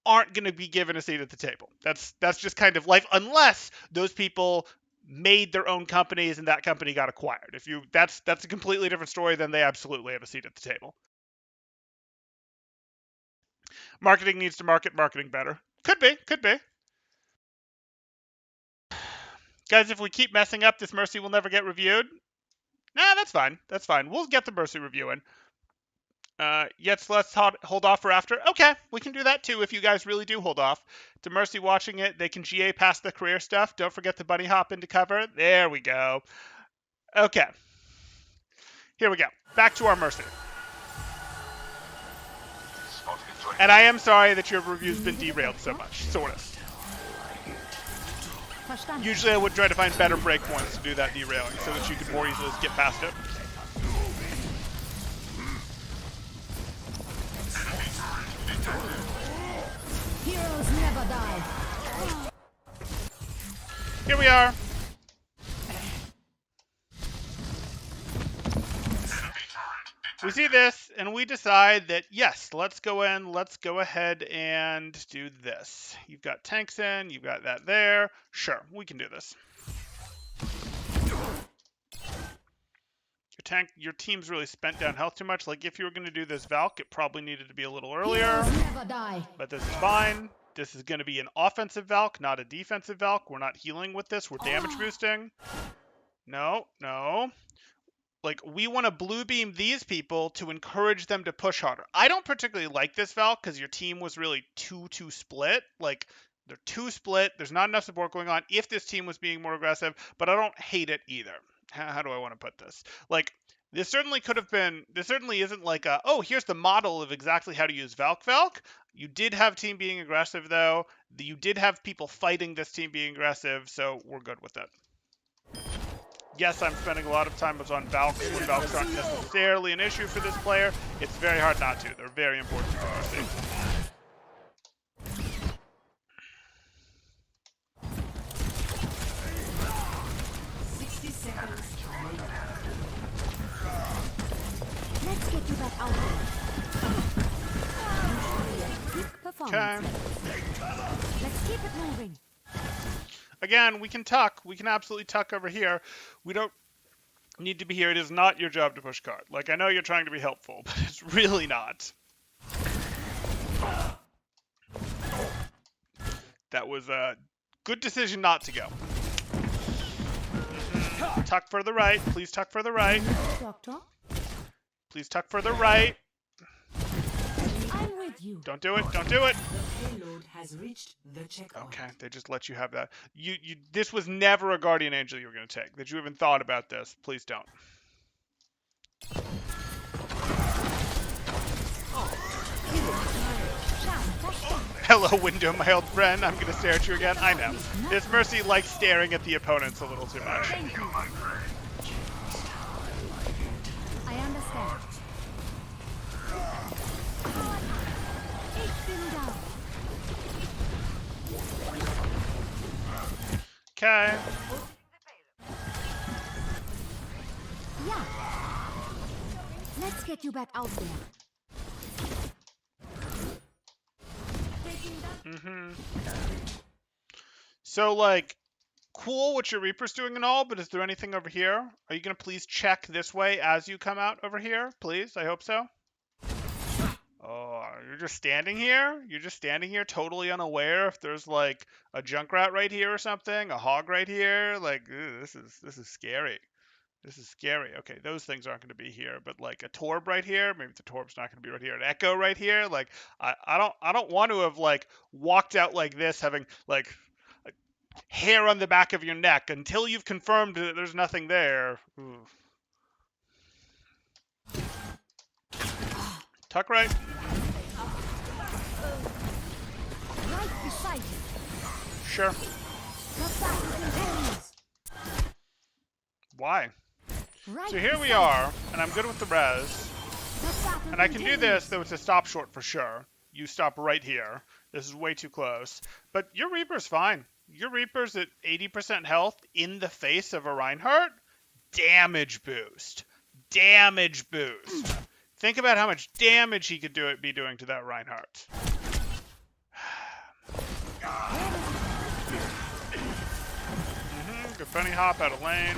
aren't going to be given a seat at the table. That's just kind of life, unless those people made their own companies and that company got acquired. If you that's a completely different story, then they absolutely have a seat at the table. Marketing needs to marketing better. Could be. Guys, if we keep messing up, this Mercy will never get reviewed. Nah, that's fine. That's fine. We'll get the Mercy review in. Yes, let's hold off for after. Okay, we can do that too if you guys really do hold off. To Mercy watching it, they can GA past the career stuff. Don't forget the bunny hop into cover. There we go. Okay. Here we go. Back to our Mercy. And I am sorry that your review's been derailed so much. Sort of. Usually I would try to find better breakpoints to do that derailing so that you could more easily skip past it. Heroes never die. Here we are. We see this, and we decide that, yes, let's go in, let's go ahead and do this. You've got tanks in, you've got that there. Sure, we can do this. Your team's really spent down health too much. Like, if you were going to do this Valk, it probably needed to be a little earlier. But this is fine. This is going to be an offensive Valk, not a defensive Valk. We're not healing with this. We're damage boosting. No. Like, we want to blue beam these people to encourage them to push harder. I don't particularly like this Valk because your team was really too split. Like, they're too split. There's not enough support going on if this team was being more aggressive, but I don't hate it either. How do I want to put this? Like, this certainly isn't like oh, here's the model of exactly how to use Valk. You did have team being aggressive, though. You did have people fighting this team being aggressive, so we're good with it. Yes, I'm spending a lot of time on Valks when Valks aren't necessarily an issue for this player. It's very hard not to. They're very important for Mercy. 60 seconds. Let's get you back out there. Okay. Let's keep it moving. Again, we can tuck. We can absolutely tuck over here. We don't need to be here. It is not your job to push card. Like, I know you're trying to be helpful, but it's really not. That was a good decision not to go. Tuck further right. Please tuck further right. Doctor? Please tuck further right. I'm with you. Don't do it. Don't do it. The payload has reached the checkpoint. Okay, they just let you have that. This was never a Guardian Angel you were going to take. That you even thought about this. Please don't. Hello, window, my old friend. I'm going to stare at you again. I know. This Mercy likes staring at the opponents a little too much. I understand. Okay. Yeah. Let's get you back out there. So, like, cool what your Reaper's doing and all, but is there anything over here? Are you going to please check this way as you come out over here? Please? I hope so. Oh, you're just standing here? You're just standing here totally unaware if there's, like, a Junkrat right here or something? A Hog right here? Like, ew, this is scary. This is scary. Okay, those things aren't going to be here, but like a Torb right here, maybe the Torb's not going to be right here. An Echo right here, like I don't want to have like walked out like this, having like hair on the back of your neck until you've confirmed that there's nothing there. Ooh. Tuck right. Right beside you. Sure. The battle continues. Why? Right So here we beside are, and I'm good with the res. you. The battle And I can do continues. this, though it's a stop short for sure. You stop right here. This is way too close. But your Reaper's fine. Your Reaper's at 80% health in the face of a Reinhardt. Damage boost. Damage boost. Think about how much damage he could be doing to that Reinhardt. Good bunny hop out of lane.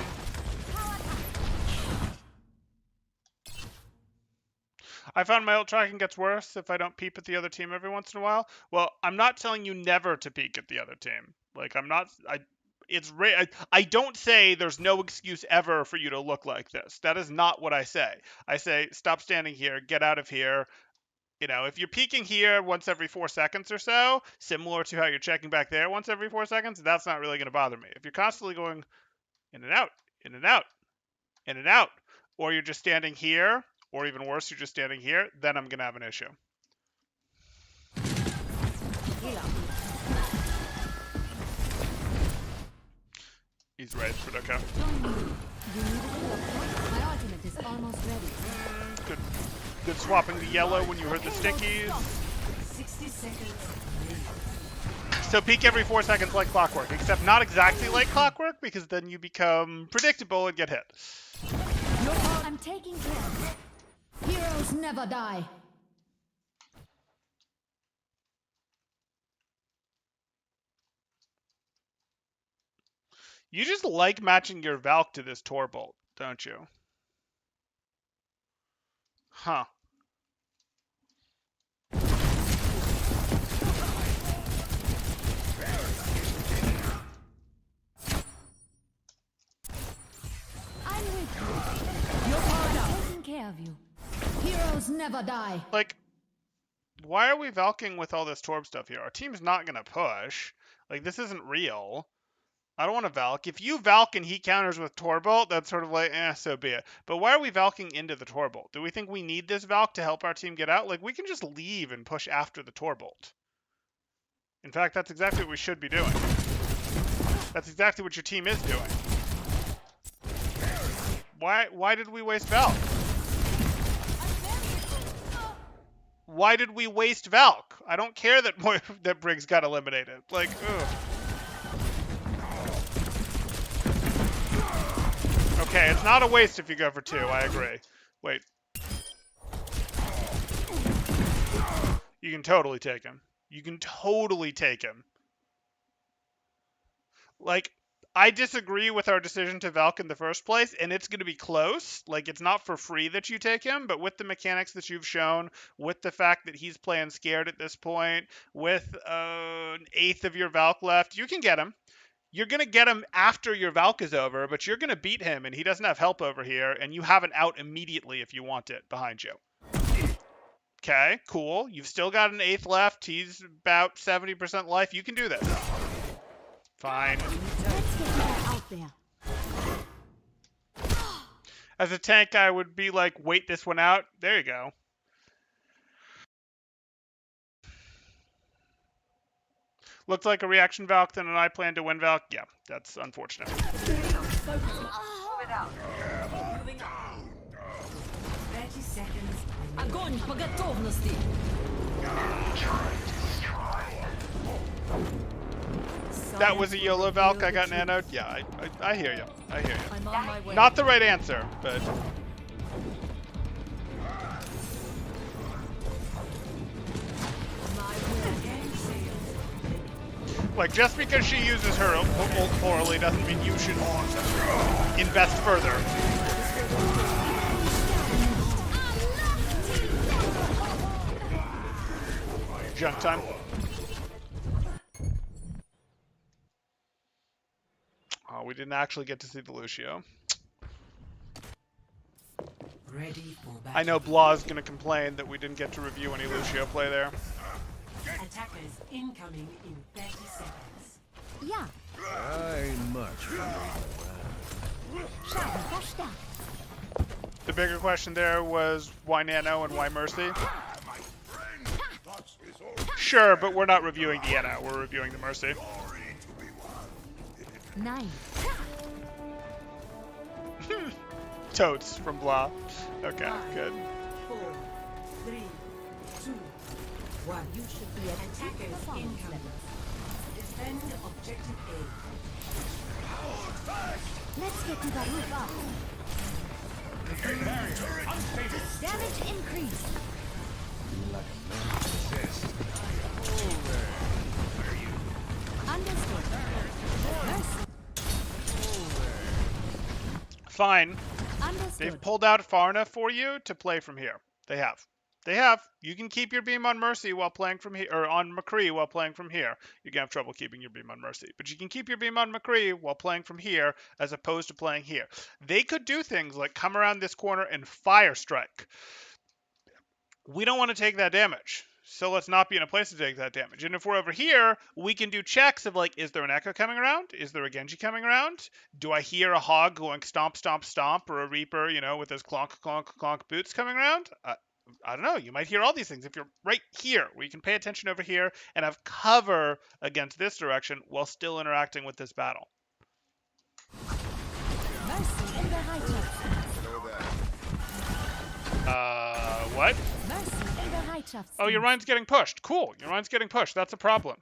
I found my ult tracking gets worse if I don't peep at the other team every once in a while. Well, I'm not telling you never to peek at the other team. Like, I'm not... I don't say there's no excuse ever for you to look like this. That is not what I say. I say, stop standing here, get out of here. You know, if you're peeking here once every 4 seconds or so, similar to how you're checking back there once every 4 seconds, that's not really going to bother me. If you're constantly going in and out, in and out, in and out, or you're just standing here, or even worse, you're just standing here, then I'm going to have an issue. He's right, but okay. My ultimate is almost ready. Good. Good swapping the yellow when you heard the stickies. 60 seconds. So peek every 4 seconds like clockwork, except not exactly like clockwork, because then you become predictable and get hit. I'm taking care. Heroes never die. You just like matching your Valk to this Torbolt, don't you? Huh. I'm with you. You're part of taking care of you. Heroes never die. Like, why are we Valking with all this Torb stuff here? Our team's not going to push. Like, this isn't real. I don't want to Valk. If you Valk and he counters with Torbolt, that's sort of like, so be it. But why are we Valking into the Torbolt? Do we think we need this Valk to help our team get out? Like, we can just leave and push after the Torbolt. In fact, that's exactly what we should be doing. That's exactly what your team is doing. Why did we waste Valk? Why did we waste Valk? I don't care that that Briggs got eliminated. Like, ugh. Okay, it's not a waste if you go for 2, I agree. Wait. You can totally take him. You can totally take him. Like, I disagree with our decision to Valk in the first place, and it's going to be close. Like, it's not for free that you take him, but with the mechanics that you've shown, with the fact that he's playing scared at this point, with an eighth of your Valk left, you can get him. You're going to get him after your Valk is over, but you're going to beat him, and he doesn't have help over here, and you have an out immediately if you want it behind you. Okay, cool. You've still got an eighth left. He's about 70% life. You can do this. Fine. Let's get that out there. As a tank, I would be like, wait this one out. There you go. Looked like a reaction Valk, then an I plan to win Valk. Yeah, that's unfortunate. Moving on. 30 seconds. Огонь по готовности! That was a YOLO Valk. I got nanoed. Yeah, I hear you. I hear you. I'm on my way. Not the right answer, but... Like, just because she uses her ult poorly doesn't mean you should invest further. Junk time. Oh, we didn't actually get to see the Lucio. Ready for battle. I know Blah's gonna complain that we didn't get to review any Lucio play there. Attackers incoming in 30 seconds. Yeah. I ain't much. The bigger question there was why Nano and why Mercy? Sure, but we're not reviewing the Nano, we're reviewing the Mercy. 9. Totes from Plat. Okay, good. 4, 3, 2, 1. You should be at Attackers performance incoming. level. Defend objective A. Let's get to the roof up. Damage increase. Understood. Mercy. Fine. Understood. They've pulled out far enough for you to play from here. They have. They have. You can keep your beam on Mercy while playing from here, or on McCree while playing from here. You're gonna have trouble keeping your beam on Mercy, but you can keep your beam on McCree while playing from here, as opposed to playing here. They could do things like come around this corner and fire strike. We don't want to take that damage, so let's not be in a place to take that damage. And if we're over here, we can do checks of like, is there an Echo coming around? Is there a Genji coming around? Do I hear a Hog going stomp, stomp, stomp, or a Reaper, you know, with his clonk, clonk, clonk boots coming around? I don't know. You might hear all these things if you're right here, where you can pay attention over here and have cover against this direction while still interacting with this battle. Mercy in the high chaps. What? Mercy in the high chaps. Oh, your Ryan's getting pushed. Cool. Your Ryan's getting pushed. That's a problem.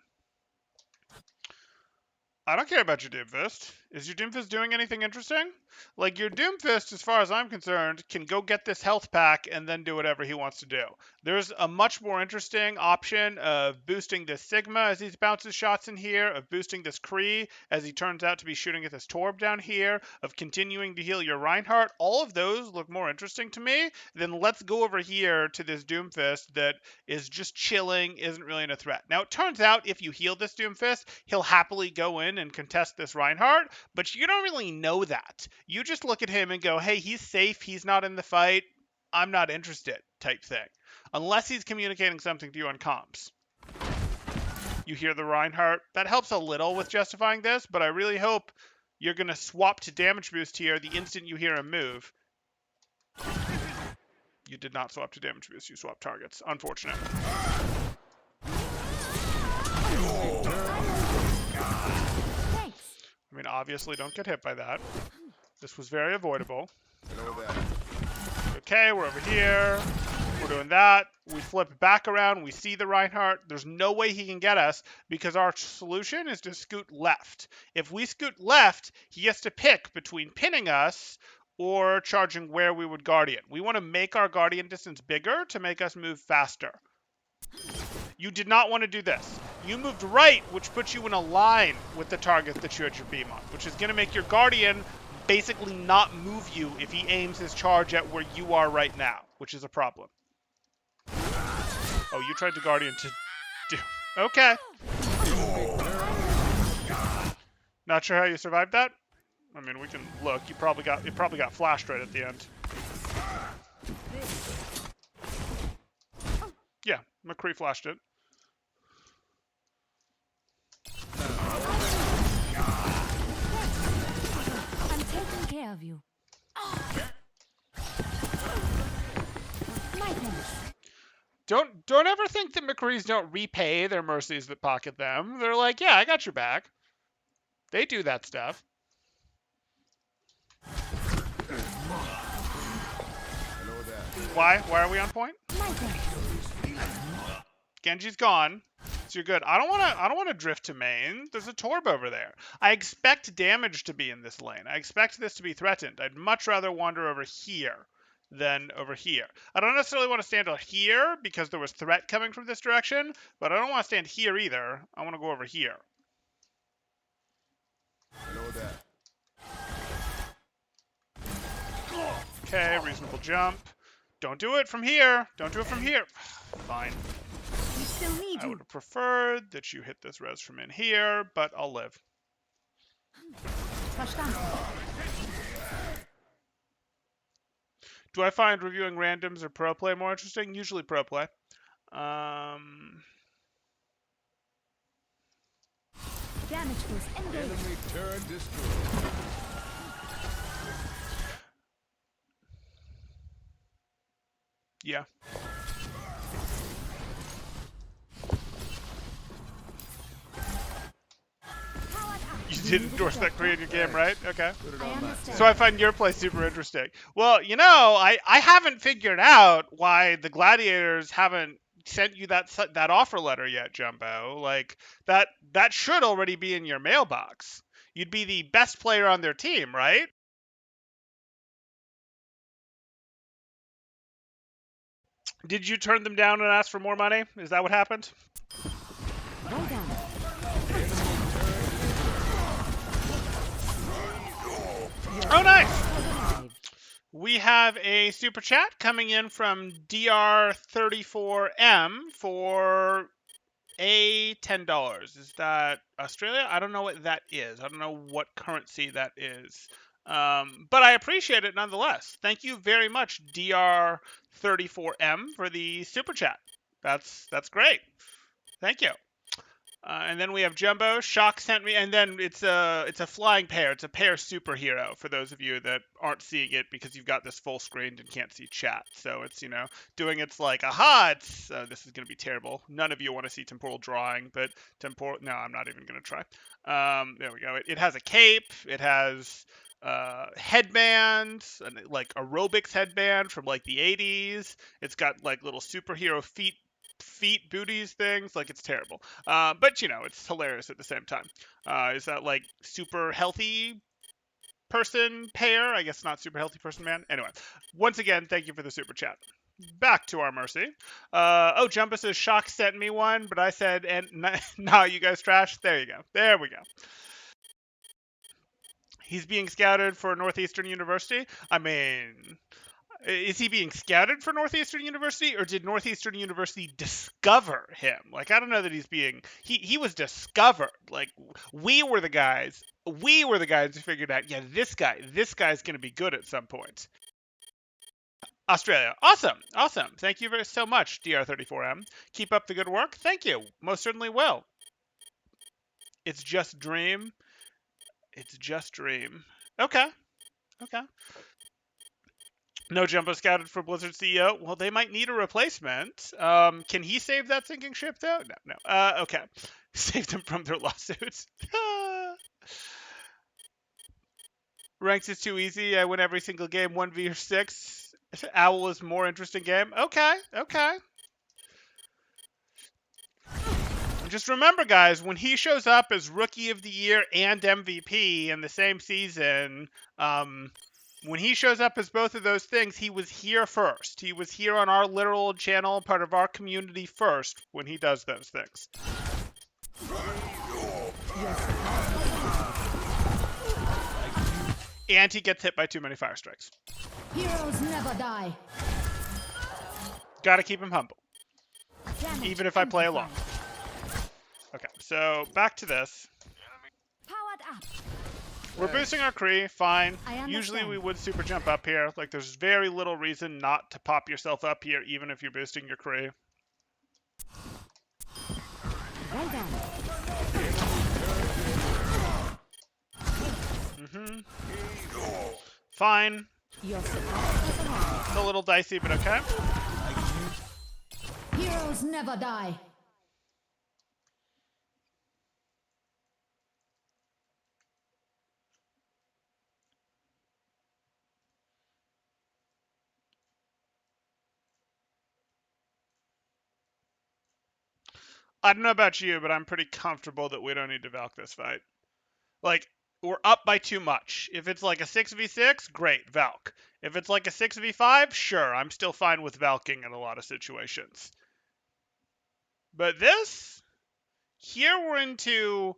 I don't care about your Doomfist. Is your Doomfist doing anything interesting? Like, your Doomfist, as far as I'm concerned, can go get this health pack and then do whatever he wants to do. There's a much more interesting option of boosting this Sigma as he bounces shots in here, of boosting this Kree as he turns out to be shooting at this Torb down here, of continuing to heal your Reinhardt. All of those look more interesting to me than let's go over here to this Doomfist that is just chilling, isn't really in a threat. Now, it turns out if you heal this Doomfist, he'll happily go in and contest this Reinhardt, but you don't really know that. You just look at him and go, hey, he's safe, he's not in the fight, I'm not interested, type thing. Unless he's communicating something to you on comms. You hear the Reinhardt. That helps a little with justifying this, but I really hope you're going to swap to damage boost here the instant you hear him move. You did not swap to damage boost, you swapped targets. Unfortunate. I mean, obviously, don't get hit by that. This was very avoidable. Okay, we're over here. We're doing that. We flip back around. We see the Reinhardt. There's no way he can get us because our solution is to scoot left. If we scoot left, he has to pick between pinning us or charging where we would Guardian. We want to make our Guardian distance bigger to make us move faster. You did not want to do this. You moved right, which puts you in a line with the target that you had your beam on, which is going to make your Guardian basically not move you if he aims his charge at where you are right now, which is a problem. Oh, you tried to Guardian to do... Okay. Not sure how you survived that. I mean, we can look. It probably got flashed right at the end. Yeah, McCree flashed it. I'm taking care of you. My thanks. Don't ever think that McCrees don't repay their mercies that pocket them. They're like, yeah, I got your back. They do that stuff. Why? Why are we on point? My thanks. Genji's gone, so you're good. I don't want to drift to main. There's a Torb over there. I expect damage to be in this lane. I expect this to be threatened. I'd much rather wander over here than over here. I don't necessarily want to stand here because there was threat coming from this direction, but I don't want to stand here either. I want to go over here. Okay, reasonable jump. Don't do it from here. Don't do it from here. Fine. We still need I you. would have preferred that you hit this res from in here, but I'll live. Verstanden. Do I find reviewing randoms or pro play more interesting? Usually pro play. Damage boost engaged. Enemy turret destroyed. Yeah. didn't endorse that Korean game, right? Okay. Put it I on my understand. So I find your play super interesting. Well, you know, I haven't figured out why the Gladiators haven't sent you that offer letter yet, Jumbo. Like that should already be in your mailbox. You'd be the best player on their team, right? Did you turn them down and ask for more money? Is that what happened? Well done. Oh, nice. Has arrived. We have a super chat coming in from DR34M for $10. Is that Australia? I don't know what that is. I don't know what currency that is. But I appreciate it nonetheless. Thank you very much, DR34M, for the super chat. That's great. Thank you. And then we have Jumbo. Shock sent me, and then it's a flying pair. It's a pair superhero for those of you that aren't seeing it because you've got this full screened and can't see chat. So it's doing its like aha. It's this is gonna be terrible. None of you want to see temporal drawing, but temporal. No, I'm not even gonna try. There we go. It has a cape. It has headbands, like aerobics headband from like the 80s. It's got like little superhero feet booties things. Like, it's terrible, but it's hilarious at the same time. Is that like super healthy person pair? I guess not super healthy person man. Anyway, once again, thank you for the super chat. Back to our mercy. Oh, Jumbo says Shock sent me one, but I said, and nah, you guys trash. There you go. There we go. He's being scouted for Northeastern University. I mean, is he being scouted for Northeastern University, or did Northeastern University discover him? Like, I don't know that he's being. He was discovered. Like, we were the guys who figured out, yeah, this guy's going to be good at some point. Australia. Awesome. Thank you so much, DR34M. Keep up the good work. Thank you. Most certainly will. It's just dream. Okay. No Jumbo scouted for Blizzard CEO. Well, they might need a replacement. Can he save that sinking ship, though? No. Okay. Save them from their lawsuits. Ranks is too easy. I win every single game, 1v6. Owl is more interesting game. Okay. Just remember, guys, when he shows up as Rookie of the Year and MVP in the same season, when he shows up as both of those things, he was here first. He was here on our literal channel, part of our community first, when he does those things. And he gets hit by too many fire strikes. Heroes never die. Gotta keep him humble, Damage even if I play along. Okay, so back to this. Powered up. We're boosting our Kree, fine. I understand. Usually we would super jump up here. Like, there's very little reason not to pop yourself up here, even if you're boosting your Kree. Well done. Fine. Your support has arrived. It's a little dicey, but okay. Heroes never die. I don't know about you, but I'm pretty comfortable that we don't need to Valk this fight. Like, we're up by too much. If it's like a 6v6, great, Valk. If it's like a 6v5, sure, I'm still fine with Valking in a lot of situations. But this, here we're into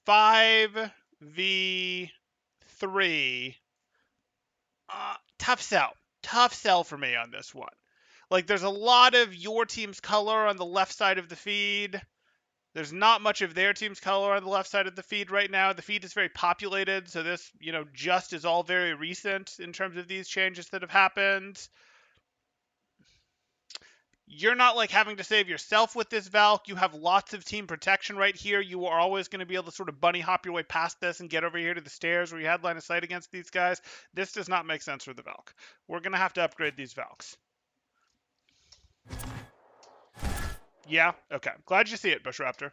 5v3. Tough sell for me on this one. Like, there's a lot of your team's color on the left side of the feed. There's not much of their team's color on the left side of the feed right now. The feed is very populated, so this, just is all very recent in terms of these changes that have happened. You're not, like, having to save yourself with this Valk. You have lots of team protection right here. You are always going to be able to sort of bunny hop your way past this and get over here to the stairs where you had line of sight against these guys. This does not make sense for the Valk. We're going to have to upgrade these Valks. Yeah, okay. Glad you see it, Bushraptor.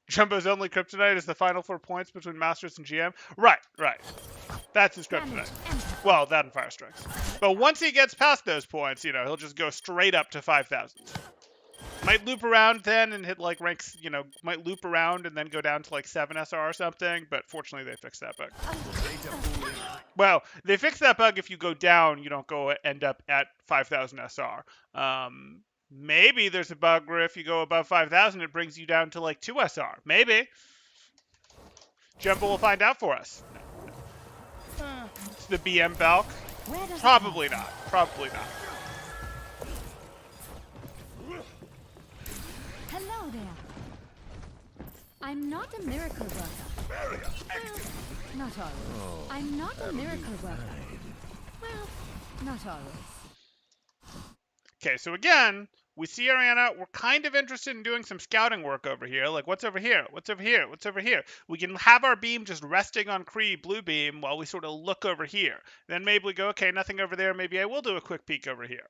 Jumbo's only kryptonite is the final 4 points between Masters and GM. Right. That's his Damage kryptonite. amplified. Well, that and fire strikes. But once he gets past those points, he'll just go straight up to 5,000. Might loop around then and hit like ranks, might loop around and then go down to like 7 SR or something, but fortunately they fixed that bug. Well, they fixed that bug if you go down, you don't end up at 5,000 SR. Maybe there's a bug where if you go above 5,000, it brings you down to like 2 SR. Maybe. Jumbo will find out for us. It's the BM Valk. Where does Probably not. Probably not. Hello there. I'm not a miracle worker. Well, not always. I'm not a miracle worker. Well, not always. Okay, so again, we see Ariana. We're kind of interested in doing some scouting work over here. Like, what's over here? What's over here? What's over here? We can have our beam just resting on Kree blue beam while we sort of look over here. Then maybe we go, okay, nothing over there. Maybe I will do a quick peek over here.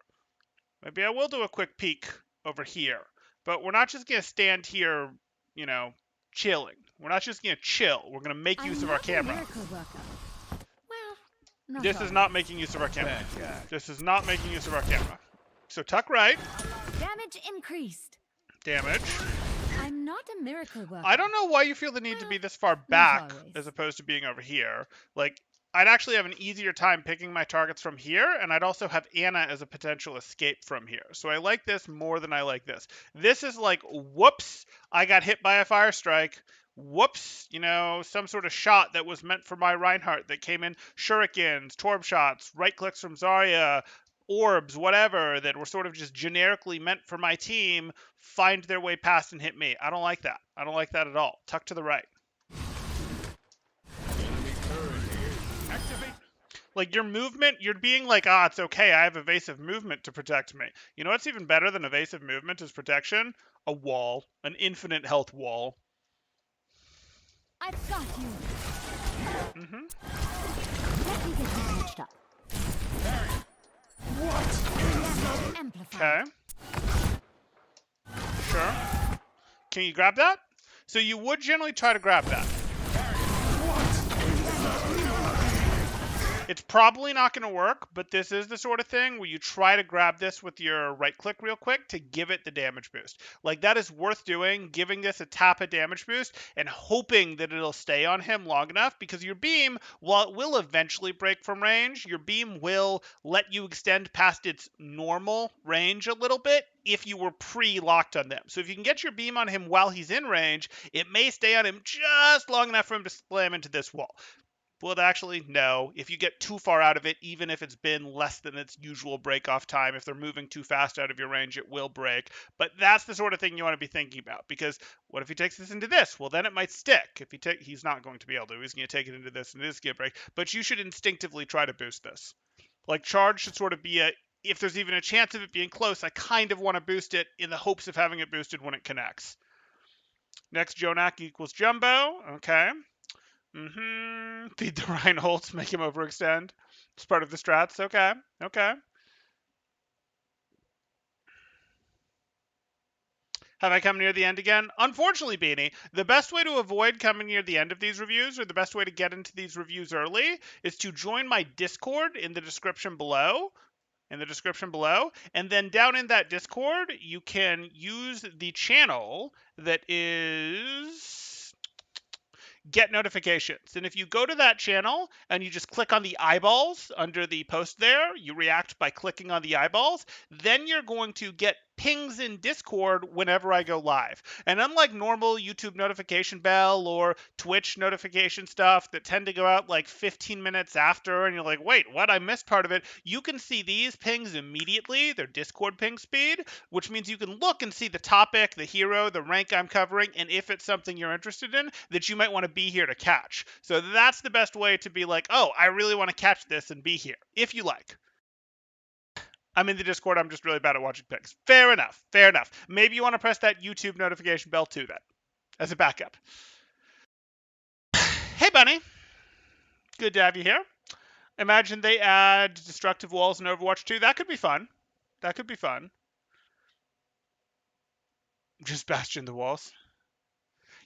Maybe I will do a quick peek over here. But we're not just going to stand here, chilling. We're not just going to chill. We're going to make use of our camera. Miracle worker. Well, not This is always. not making use of our camera. This is not making use of our camera. So tuck right. Damage increased. Damage. I'm not a miracle worker. I don't know why you feel the need to be this far Not back always. as opposed to being over here. Like, I'd actually have an easier time picking my targets from here, and I'd also have Anna as a potential escape from here. So I like this more than I like this. This is like, whoops, I got hit by a fire strike. Whoops, some sort of shot that was meant for my Reinhardt that came in shurikens, torb shots, right clicks from Zarya, orbs, whatever, that were sort of just generically meant for my team, find their way past and hit me. I don't like that. I don't like that at all. Tuck to the right. Like, your movement, you're being like, it's okay, I have evasive movement to protect me. You know what's even better than evasive movement as protection? A wall. An infinite health wall. I've got you. Let me get you patched up. What? Damage amplified. Okay. Sure. Can you grab that? So you would generally try to grab that. It's probably not going to work, but this is the sort of thing where you try to grab this with your right click real quick to give it the damage boost. Like, that is worth doing, giving this a tap of damage boost and hoping that it'll stay on him long enough, because your beam, while it will eventually break from range, your beam will let you extend past its normal range a little bit if you were pre-locked on them. So if you can get your beam on him while he's in range, it may stay on him just long enough for him to slam into this wall. Well, actually, no. If you get too far out of it, even if it's been less than its usual break-off time, if they're moving too fast out of your range, it will break. But that's the sort of thing you want to be thinking about, because what if he takes this into this? Well, then it might stick. If he's not going to be able to. He's going to take it into this, and this is going to break. But you should instinctively try to boost this. Like, charge should sort of be if there's even a chance of it being close, I kind of want to boost it in the hopes of having it boosted when it connects. Next, Jonak equals Jumbo. Okay. Feed the Reinholds, make him overextend. It's part of the strats. Okay. Have I come near the end again? Unfortunately, Beanie, the best way to avoid coming near the end of these reviews, or the best way to get into these reviews early, is to join my Discord in the description below. And then down in that Discord, you can use the channel that is get notifications. And if you go to that channel and you just click on the eyeballs under the post there, you react by clicking on the eyeballs, then you're going to get pings in Discord whenever I go live. And unlike normal YouTube notification bell or Twitch notification stuff that tend to go out like 15 minutes after, and you're like, wait, what? I missed part of it. You can see these pings immediately. They're Discord ping speed, which means you can look and see the topic, the hero, the rank I'm covering, and if it's something you're interested in that you might want to be here to catch. So that's the best way to be like, oh, I really want to catch this and be here, if you like. I'm in the Discord. I'm just really bad at watching pings. Fair enough. Maybe you want to press that YouTube notification bell too, then, as a backup. Hey, Bunny. Good to have you here. Imagine they add destructive walls in Overwatch 2. That could be fun. Just bastion the walls.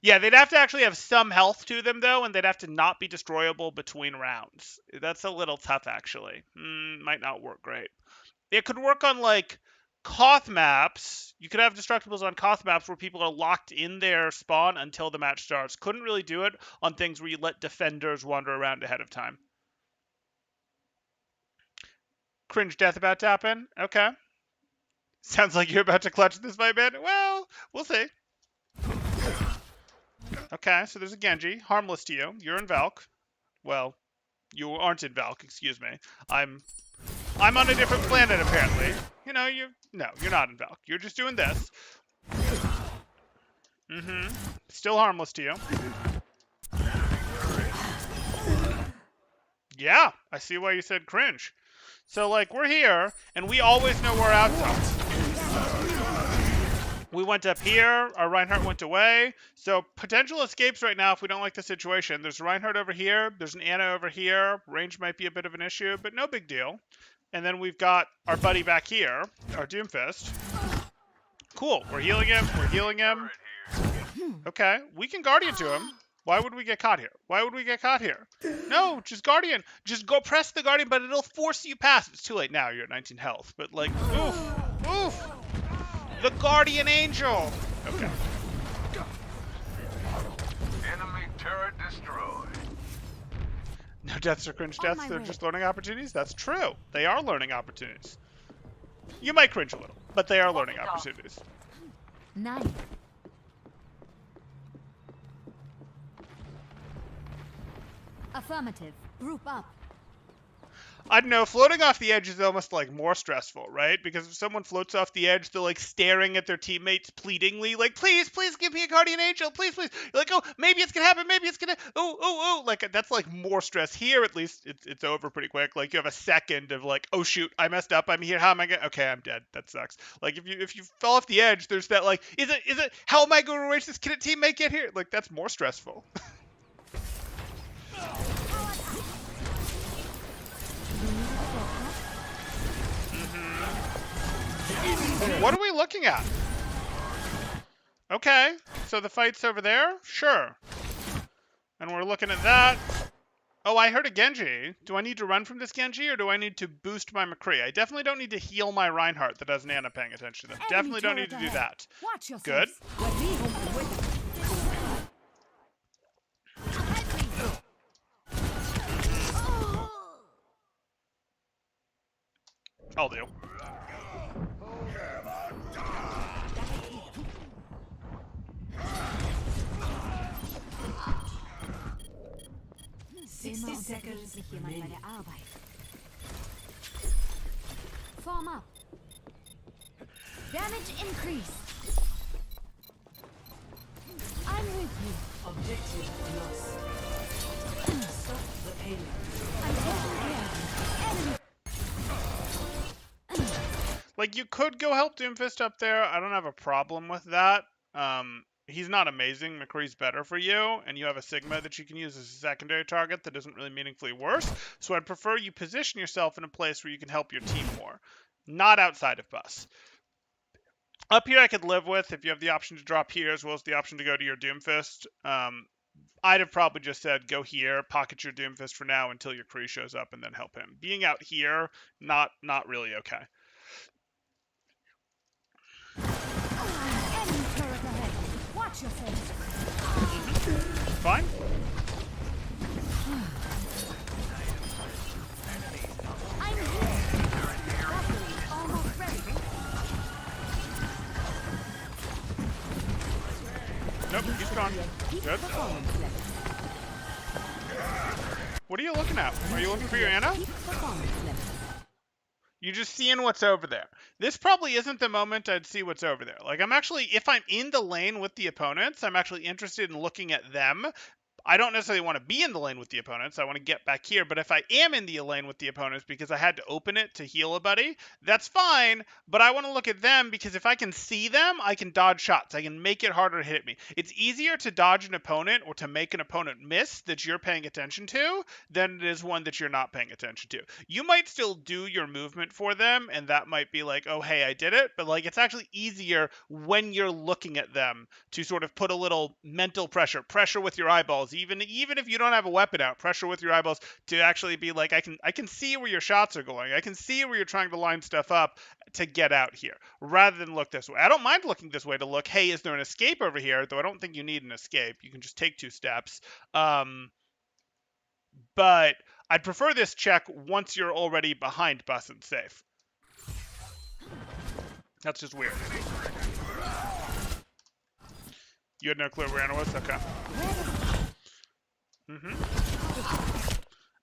Yeah, they'd have to actually have some health to them, though, and they'd have to not be destroyable between rounds. That's a little tough, actually. Might not work great. It could work on, like, Koth maps. You could have destructibles on Koth maps where people are locked in their spawn until the match starts. Couldn't really do it on things where you let defenders wander around ahead of time. Cringe death about to happen? Okay. Sounds like you're about to clutch this, my man. Well, we'll see. Okay, so there's a Genji. Harmless to you. You're in Valk. Well, you aren't in Valk, excuse me. I'm on a different planet, apparently. You know, no, you're not in Valk. You're just doing this. Still harmless to you. Yeah, I see why you said cringe. So, like, we're here, and we always know we're outside. We went up here, our Reinhardt went away, so potential escapes right now if we don't like the situation. There's Reinhardt over here, there's an Ana over here, range might be a bit of an issue, but no big deal. And then we've got our buddy back here, our Doomfist. Cool, we're healing him, Okay, we can Guardian to him. Why would we get caught here? No, just Guardian. Just go press the Guardian, but it'll force you past. It's too late now, you're at 19 health, but like, oof. The Guardian Angel! Okay. Enemy turret destroyed. No deaths or cringe deaths, they're just learning opportunities? That's true. They are learning opportunities. You might cringe a little, but they are learning opportunities. 9. Affirmative. Group up. I don't know, floating off the edge is almost like more stressful, right? Because if someone floats off the edge, they're like staring at their teammates pleadingly, like, please give me a Guardian Angel, please. You're like, oh, maybe it's gonna happen, oh. Like, that's like more stress. Here, at least, it's over pretty quick. Like, you have a second of like, oh shoot, I messed up, I'm here, how am I gonna, okay, I'm dead, that sucks. Like, if you fell off the edge, there's that like, is it, how am I gonna erase this? Can a teammate get here? Like, that's more stressful. What are we looking at? Okay, so the fight's over there? Sure. And we're looking at that. Oh, I heard a Genji. Do I need to run from this Genji, or do I need to boost my McCree? I definitely don't need to heal my Reinhardt that has Nana paying attention to them. Definitely don't need to do that. Good. I'll do. 60 seconds remaining. Form up. Damage increase. I'm with you. Objective lost. Stop the pain. I'm taking care. Enemy. Like, you could go help Doomfist up there. I don't have a problem with that. He's not amazing. McCree's better for you, and you have a Sigma that you can use as a secondary target that isn't really meaningfully worse. So I'd prefer you position yourself in a place where you can help your team more, not outside of bus. Up here I could live with if you have the option to drop here as well as the option to go to your Doomfist. I'd have probably just said go here, pocket your Doomfist for now until your Kree shows up, and then help him. Being out here, not really okay. Enemy turret ahead. Watch yourself. Fine. I'm here. Battery almost ready. Nope, he's gone. Good. What are you looking at? Are you looking for your Ana? You're just seeing what's over there. This probably isn't the moment I'd see what's over there. Like, I'm actually, if I'm in the lane with the opponents, I'm actually interested in looking at them. I don't necessarily want to be in the lane with the opponents. I want to get back here. But if I am in the lane with the opponents because I had to open it to heal a buddy, that's fine. But I want to look at them because if I can see them, I can dodge shots. I can make it harder to hit me. It's easier to dodge an opponent or to make an opponent miss that you're paying attention to than it is one that you're not paying attention to. You might still do your movement for them, and that might be like, oh, hey, I did it. But like, it's actually easier when you're looking at them to sort of put a little mental pressure with your eyeballs, even if you don't have a weapon out, pressure with your eyeballs to actually be like, I can see where your shots are going. I can see where you're trying to line stuff up to get out here, rather than look this way. I don't mind looking this way to look, hey, is there an escape over here? Though I don't think you need an escape. You can just take 2 steps. But I'd prefer this check once you're already behind bus and safe. That's just weird. You had no clue where Anna was? Okay.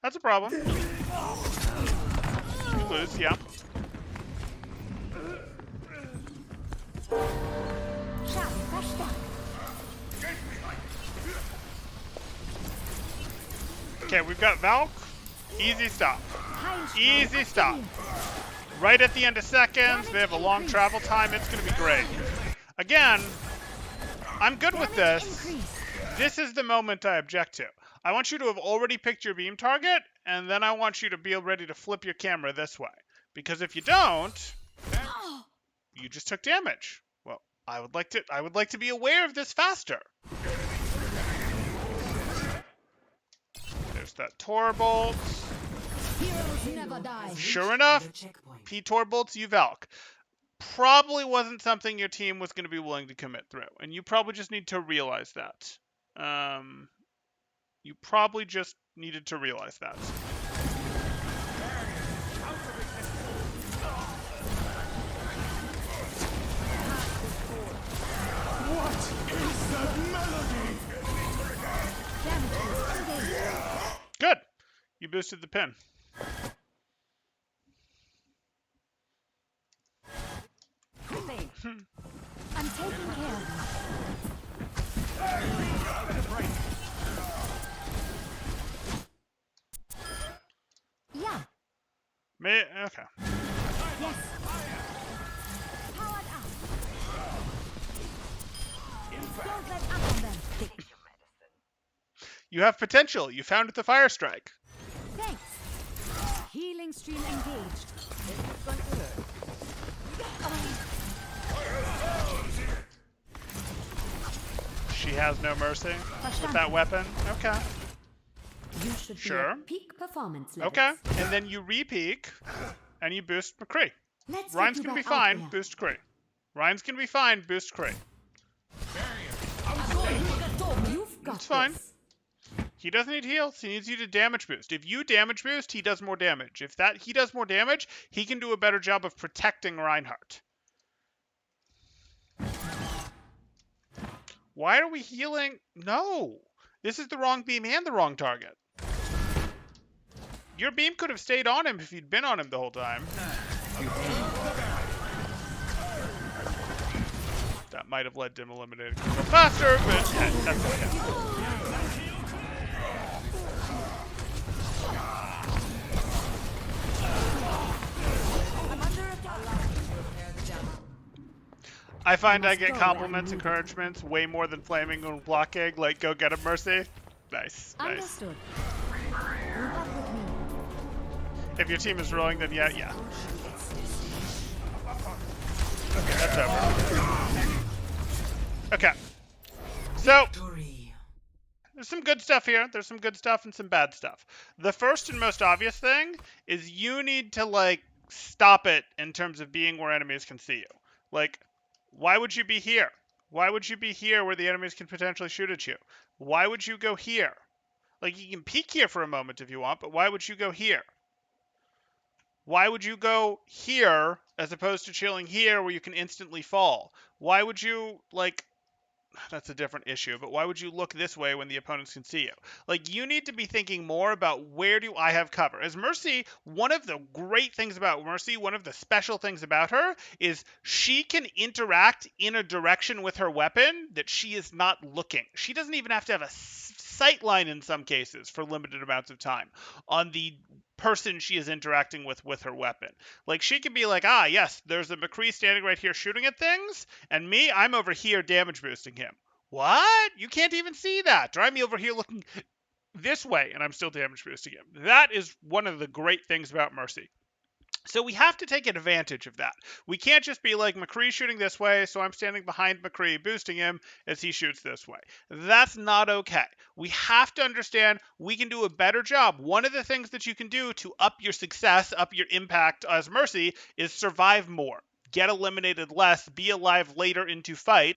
That's a problem. You lose, yeah. Okay, we've got Valk. Easy stop. Easy stop. Right at the end of seconds. They have a long travel time. It's going to be great. Again, I'm good with this. This is the moment I object to. I want you to have already picked your beam target, and then I want you to be ready to flip your camera this way. Because if you don't, you just took damage. Well, I would like to be aware of this faster. There's that Tor bolt. Sure enough, P Tor bolts you Valk. Probably wasn't something your team was going to be willing to commit through, and you probably just need to realize that. You probably just needed to realize that. What is that melody? Good. You boosted the pin. I'm taking care of you. Yeah. Okay. Yes. Powered up. Don't let up on them. You have potential. You found the fire strike. Thanks. Healing stream engaged. She has no mercy with that weapon. Okay. You should Sure. be at peak performance levels. Okay. And then you re-peak, and you boost McCree. Let's Ryan's get you gonna be back out fine. there. Boost Cree. Ryan's gonna be fine. Boost Cree. You've got It's fine. this. He doesn't need heals. He needs you to damage boost. If you damage boost, he does more damage. If that he does more damage, he can do a better job of protecting Reinhardt. Why are we healing? No. This is the wrong beam and the wrong target. Your beam could have stayed on him if you'd been on him the whole time. That might have led to him eliminating him a little faster, but yeah, that's okay. I find I get compliments, encouragements, way more than flaming and block egg, like go get him, Mercy. Nice, nice. Understood. Group up with me. If your team is rolling, then yeah. Okay, that's over. Okay. So, there's some good stuff here. There's some good stuff and some bad stuff. The first and most obvious thing is you need to, like, stop it in terms of being where enemies can see you. Like, why would you be here? Why would you be here where the enemies can potentially shoot at you? Why would you go here? Like, you can peek here for a moment if you want, but why would you go here? Why would you go here as opposed to chilling here where you can instantly fall? Why would you, like, that's a different issue, but why would you look this way when the opponents can see you? Like, you need to be thinking more about where do I have cover. As Mercy, one of the great things about Mercy, one of the special things about her is she can interact in a direction with her weapon that she is not looking. She doesn't even have to have a sightline in some cases for limited amounts of time on the person she is interacting with her weapon. Like she could be like, ah, yes, there's a McCree standing right here shooting at things, and me, I'm over here damage boosting him. What? You can't even see that. Drive me over here looking this way, and I'm still damage boosting him. That is one of the great things about Mercy. So we have to take advantage of that. We can't just be like, McCree shooting this way, so I'm standing behind McCree boosting him as he shoots this way. That's not okay. We have to understand we can do a better job. One of the things that you can do to up your success, up your impact as Mercy, is survive more. Get eliminated less, be alive later into fight.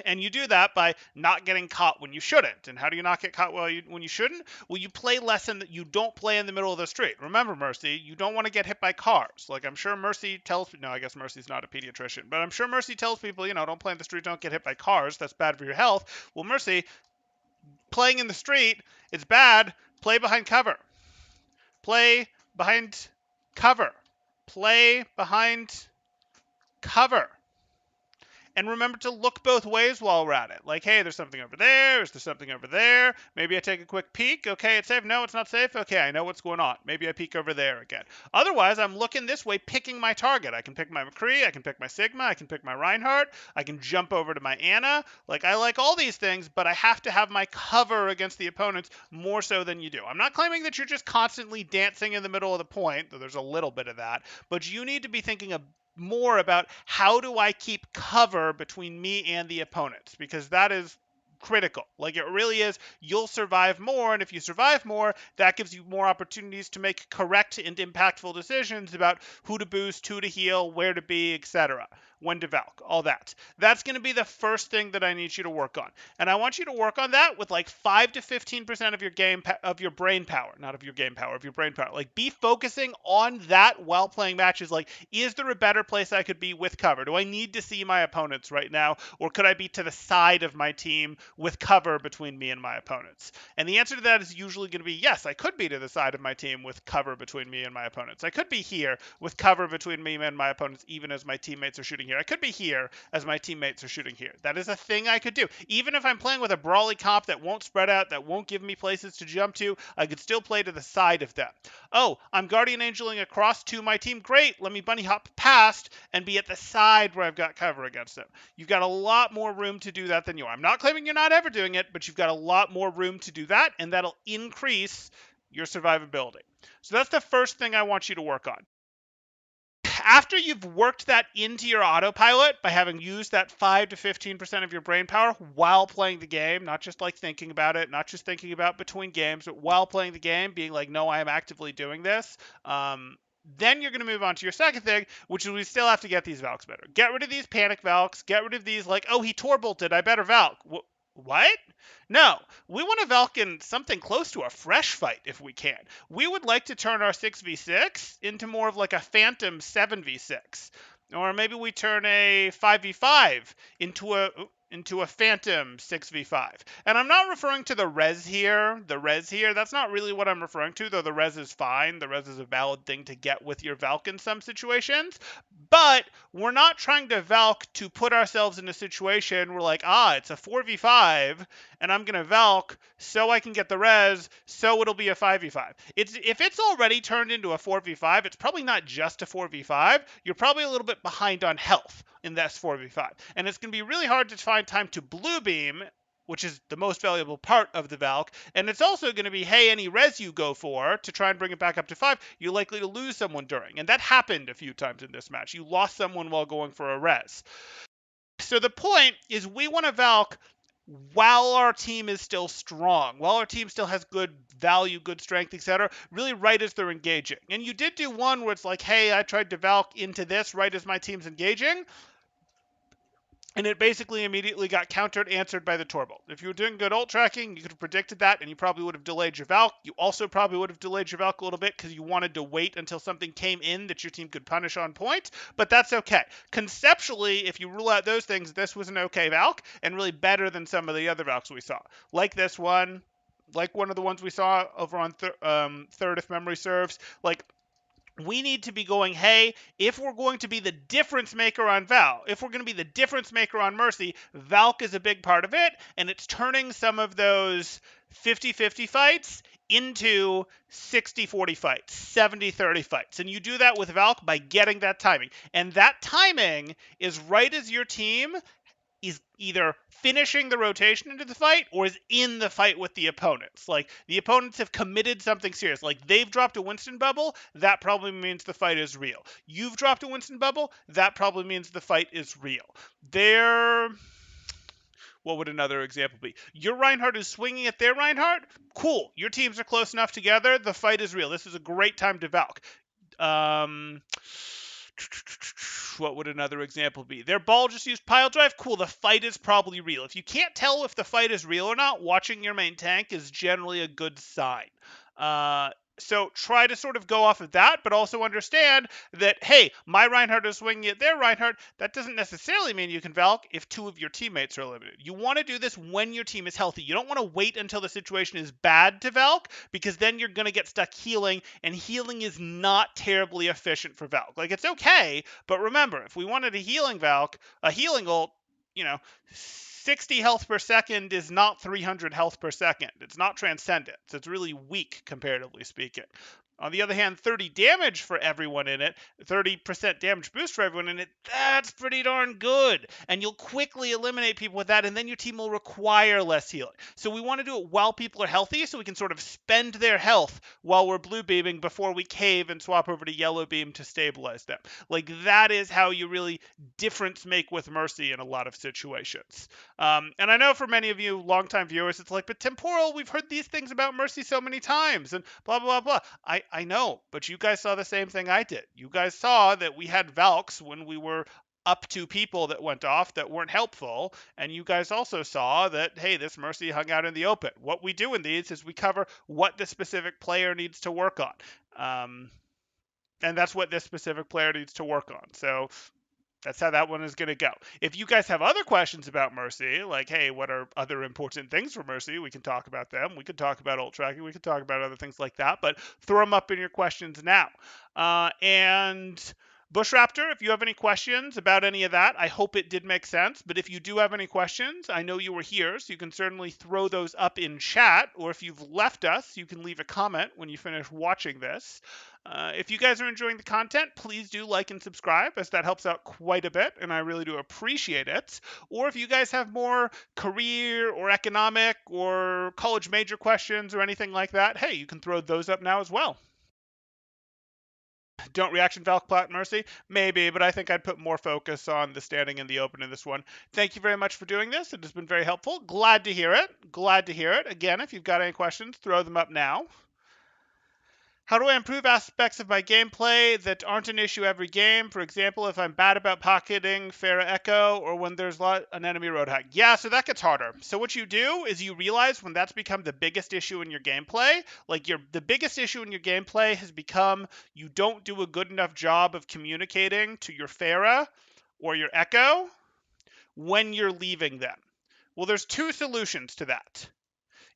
And you do that by not getting caught when you shouldn't. And how do you not get caught when you shouldn't? Well, you play less in you don't play in the middle of the street. Remember, Mercy, you don't want to get hit by cars. Like I'm sure Mercy tells no, I guess Mercy's not a pediatrician, but I'm sure Mercy tells people, don't play in the street, don't get hit by cars. That's bad for your health. Well, Mercy, playing in the street, it's bad. Play behind cover. Play behind cover. Play behind cover. And remember to look both ways while we're at it. Like, hey, there's something over there. Is there something over there? Maybe I take a quick peek. Okay, it's safe. No, it's not safe. Okay, I know what's going on. Maybe I peek over there again. Otherwise, I'm looking this way, picking my target. I can pick my McCree. I can pick my Sigma. I can pick my Reinhardt. I can jump over to my Anna. Like, I like all these things, but I have to have my cover against the opponents more so than you do. I'm not claiming that you're just constantly dancing in the middle of the point, though there's a little bit of that, but you need to be thinking more about how do I keep cover between me and the opponents, because that is critical. Like it really is. You'll survive more, and if you survive more, that gives you more opportunities to make correct and impactful decisions about who to boost, who to heal, where to be, etc. When to Valk, all that. That's going to be the first thing that I need you to work on, and I want you to work on that with like 5 to 15% of your of your brain power, not of your game power, of your brain power. Like be focusing on that while playing matches. Like, is there a better place I could be with cover? Do I need to see my opponents right now, or could I be to the side of my team with cover between me and my opponents? And the answer to that is usually going to be yes, I could be to the side of my team with cover between me and my opponents. I could be here with cover between me and my opponents, even as my teammates are shooting here. I could be here as my teammates are shooting here. That is a thing I could do. Even if I'm playing with a brawly comp that won't spread out, that won't give me places to jump to, I could still play to the side of them. Oh, I'm Guardian Angeling across to my team. Great. Let me bunny hop past and be at the side where I've got cover against them. You've got a lot more room to do that than you are. I'm not claiming you're not ever doing it, but you've got a lot more room to do that, and that'll increase your survivability. So that's the first thing I want you to work on. After you've worked that into your autopilot by having used that 5 to 15% of your brain power while playing the game, not just like thinking about it, not just thinking about between games, but while playing the game, being like, no, I am actively doing this. Then you're going to move on to your second thing, which is we still have to get these Valks better. Get rid of these panic Valks. Get rid of these like, oh, he Tor bolted, I better Valk. What? No, we want to Valk in something close to a fresh fight if we can. We would like to turn our 6v6 into more of like a phantom 7v6. Or maybe we turn a 5v5 into a phantom 6v5. And I'm not referring to the res here. That's not really what I'm referring to, though the res is fine. The res is a valid thing to get with your Valk in some situations. But we're not trying to Valk to put ourselves in a situation where like, it's a 4v5, and I'm going to Valk so I can get the res, so it'll be a 5v5. If it's already turned into a 4v5, it's probably not just a 4v5. You're probably a little bit behind on health in that 4v5. And it's going to be really hard to find time to blue beam, which is the most valuable part of the Valk. And it's also going to be, hey, any res you go for to try and bring it back up to 5, you're likely to lose someone during. And that happened a few times in this match. You lost someone while going for a res. So the point is we want to Valk while our team is still strong, while our team still has good value, good strength, etc., really right as they're engaging. And you did do one where it's like, hey, I tried to Valk into this right as my team's engaging, and it basically immediately got countered, answered by the Torbolt. If you were doing good ult tracking, you could have predicted that, and you probably would have delayed your Valk. You also probably would have delayed your Valk a little bit because you wanted to wait until something came in that your team could punish on point, but that's okay. Conceptually, if you rule out those things, this was an okay Valk, and really better than some of the other Valks we saw. Like this one, like one of the ones we saw over on third, if memory serves. Like, we need to be going, hey, if we're going to be the difference maker on Val, if we're going to be the difference maker on Mercy, Valk is a big part of it, and it's turning some of those 50-50 fights into 60-40 fights, 70-30 fights. And you do that with Valk by getting that timing. And that timing is right as your team is either finishing the rotation into the fight or is in the fight with the opponents. Like the opponents have committed something serious. Like they've dropped a Winston bubble, that probably means the fight is real. You've dropped a Winston bubble, that probably means the fight is real. They're what would another example be? Your Reinhardt is swinging at their Reinhardt. Cool. Your teams are close enough together. The fight is real. This is a great time to Valk. Um, what would another example be? Their ball just used pile drive. Cool, the fight is probably real. If you can't tell if the fight is real or not, watching your main tank is generally a good sign. So try to sort of go off of that, but also understand that, hey, my Reinhardt is swinging at their Reinhardt. That doesn't necessarily mean you can Valk if two of your teammates are eliminated. You want to do this when your team is healthy. You don't want to wait until the situation is bad to Valk, because then you're going to get stuck healing, and healing is not terribly efficient for Valk. Like, it's okay, but remember, if we wanted a healing Valk, a healing ult, 60 health per second is not 300 health per second. It's not transcendent. So it's really weak, comparatively speaking. On the other hand, 30 damage for everyone in it, 30% damage boost for everyone in it, that's pretty darn good. And you'll quickly eliminate people with that, and then your team will require less healing. So we want to do it while people are healthy, so we can sort of spend their health while we're blue beaming before we cave and swap over to yellow beam to stabilize them. Like, that is how you really difference make with Mercy in a lot of situations. And I know for many of you longtime viewers, it's like, but Temporal, we've heard these things about Mercy so many times, and blah, blah, blah, blah. I know, but you guys saw the same thing I did. You guys saw that we had Valks when we were up to people that went off that weren't helpful, and you guys also saw that, hey, this Mercy hung out in the open. What we do in these is we cover what the specific player needs to work on. And that's what this specific player needs to work on. So that's how that one is going to go. If you guys have other questions about Mercy, like, hey, what are other important things for Mercy? We can talk about them. We can talk about ult tracking. We can talk about other things like that. But throw them up in your questions now. And Bushraptor, if you have any questions about any of that, I hope it did make sense. But if you do have any questions, I know you were here, so you can certainly throw those up in chat. Or if you've left us, you can leave a comment when you finish watching this. If you guys are enjoying the content, please do like and subscribe, as that helps out quite a bit, and I really do appreciate it. Or if you guys have more career or economic or college major questions or anything like that, hey, you can throw those up now as well. Don't reaction Valk, Plat, Mercy? Maybe, but I think I'd put more focus on the standing in the open in this one. Thank you very much for doing this. It has been very helpful. Glad to hear it. Glad to hear it. Again, if you've got any questions, throw them up now. How do I improve aspects of my gameplay that aren't an issue every game? For example, if I'm bad about pocketing Pharah Echo or when there's an enemy road hack. Yeah, so that gets harder. So what you do is you realize when that's become the biggest issue in your gameplay, like the biggest issue in your gameplay has become you don't do a good enough job of communicating to your Pharah or your Echo when you're leaving them. Well, there's two solutions to that.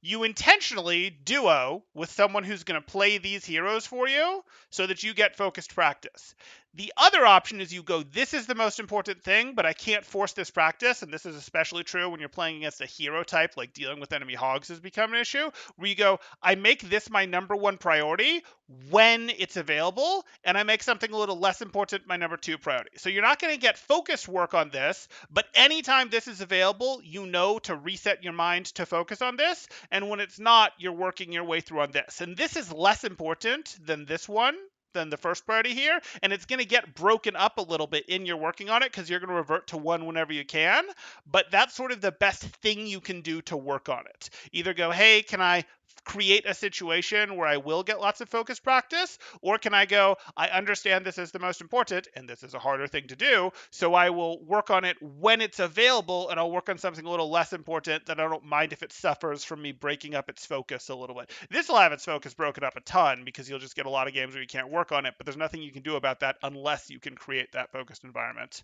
You intentionally duo with someone who's going to play these heroes for you so that you get focused practice. The other option is you go, this is the most important thing, but I can't force this practice, and this is especially true when you're playing against a hero type, like dealing with enemy hogs has become an issue, where you go, I make this my number one priority when it's available, and I make something a little less important my number two priority. So you're not going to get focused work on this, but anytime this is available, you know to reset your mind to focus on this, and when it's not, you're working your way through on this. And this is less important than this one, than the first priority here, and it's going to get broken up a little bit in your working on it because you're going to revert to one whenever you can, but that's sort of the best thing you can do to work on it. Either go, hey, can I create a situation where I will get lots of focus practice, or can I go, I understand this is the most important, and this is a harder thing to do, so I will work on it when it's available, and I'll work on something a little less important that I don't mind if it suffers from me breaking up its focus a little bit. This will have its focus broken up a ton, because you'll just get a lot of games where you can't work on it, but there's nothing you can do about that unless you can create that focused environment.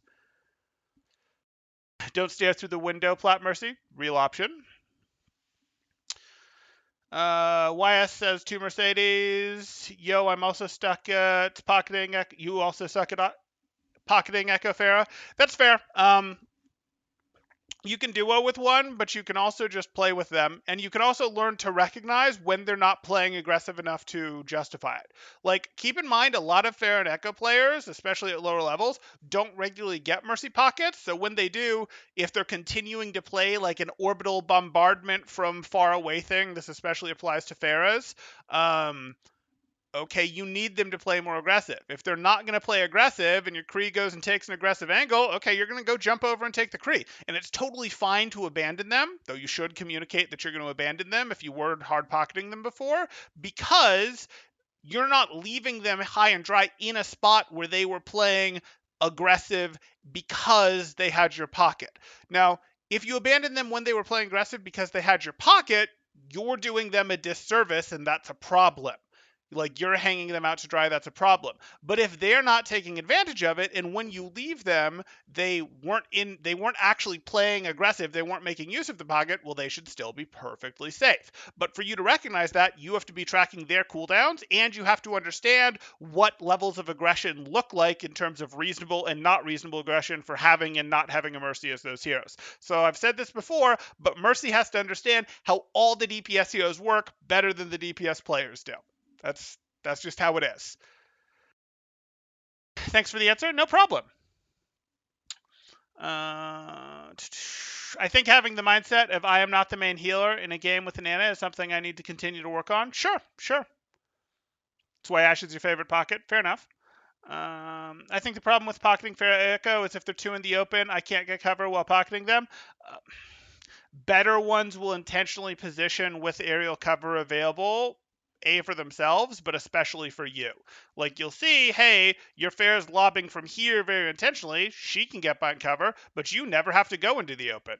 Don't stare through the window, Plat Mercy. Real option. YS says 2 Mercedes. Yo, I'm also stuck at pocketing. You also suck at pocketing Echo Farah. That's fair. You can duo with one, but you can also just play with them. And you can also learn to recognize when they're not playing aggressive enough to justify it. Like, keep in mind, a lot of Farah and Echo players, especially at lower levels, don't regularly get Mercy Pockets. So when they do, if they're continuing to play like an orbital bombardment from far away thing, this especially applies to Farahs, okay, you need them to play more aggressive. If they're not going to play aggressive and your Kree goes and takes an aggressive angle, okay, you're going to go jump over and take the Kree. And it's totally fine to abandon them, though you should communicate that you're going to abandon them if you were hard pocketing them before, because you're not leaving them high and dry in a spot where they were playing aggressive because they had your pocket. Now, if you abandon them when they were playing aggressive because they had your pocket, you're doing them a disservice, and that's a problem. Like, you're hanging them out to dry, that's a problem. But if they're not taking advantage of it, and when you leave them, they weren't actually playing aggressive, they weren't making use of the pocket, well, they should still be perfectly safe. But for you to recognize that, you have to be tracking their cooldowns, and you have to understand what levels of aggression look like in terms of reasonable and not reasonable aggression for having and not having a Mercy as those heroes. So I've said this before, but Mercy has to understand how all the DPS heroes work better than the DPS players do. That's just how it is. Thanks for the answer. No problem. I think having the mindset of I am not the main healer in a game with an Ana is something I need to continue to work on. Sure. That's why Ash is your favorite pocket. Fair enough. I think the problem with pocketing Farah Echo is if they're too in the open, I can't get cover while pocketing them. Better ones will intentionally position with aerial cover available, for themselves, but especially for you. Like, you'll see, hey, your Farah's lobbing from here very intentionally. She can get behind cover, but you never have to go into the open.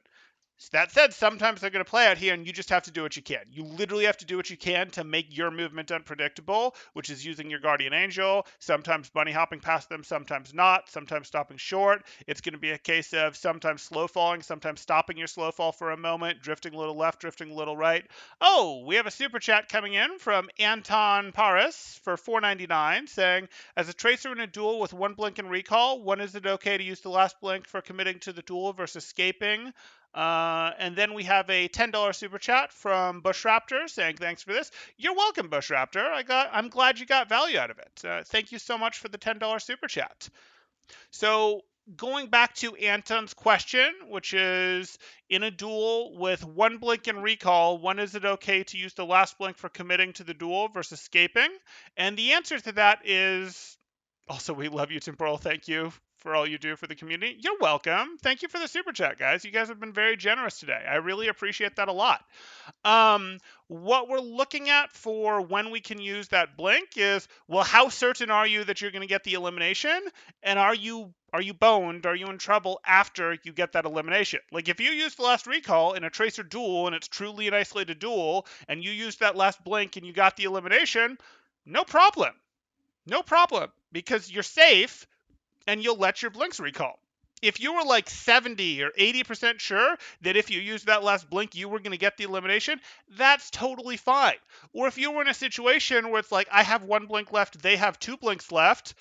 That said, sometimes they're going to play out here, and you just have to do what you can. You literally have to do what you can to make your movement unpredictable, which is using your Guardian Angel, sometimes bunny hopping past them, sometimes not, sometimes stopping short. It's going to be a case of sometimes slow falling, sometimes stopping your slow fall for a moment, drifting a little left, drifting a little right. Oh, we have a super chat coming in from Anton Paris for $4.99 saying, as a tracer in a duel with one blink and recall, when is it okay to use the last blink for committing to the duel versus escaping? And then we have a $10 super chat from Bushraptor saying thanks for this. You're welcome, Bushraptor. I'm glad you got value out of it. Thank you so much for the $10 super chat. So going back to Anton's question, which is in a duel with one blink and recall, when is it okay to use the last blink for committing to the duel versus escaping? And the answer to that is also, we love you, Temporal. Thank you for all you do for the community. You're welcome. Thank you for the super chat, guys. You guys have been very generous today. I really appreciate that a lot. What we're looking at for when we can use that blink is, well, how certain are you that you're going to get the elimination? And are you boned? Are you in trouble after you get that elimination? Like, if you use the last recall in a tracer duel and it's truly an isolated duel, and you use that last blink and you got the elimination, no problem. No problem, because you're safe and you'll let your blinks recall. If you were like 70 or 80% sure that if you used that last blink, you were going to get the elimination, that's totally fine. Or if you were in a situation where it's like, I have one blink left, they have two blinks left,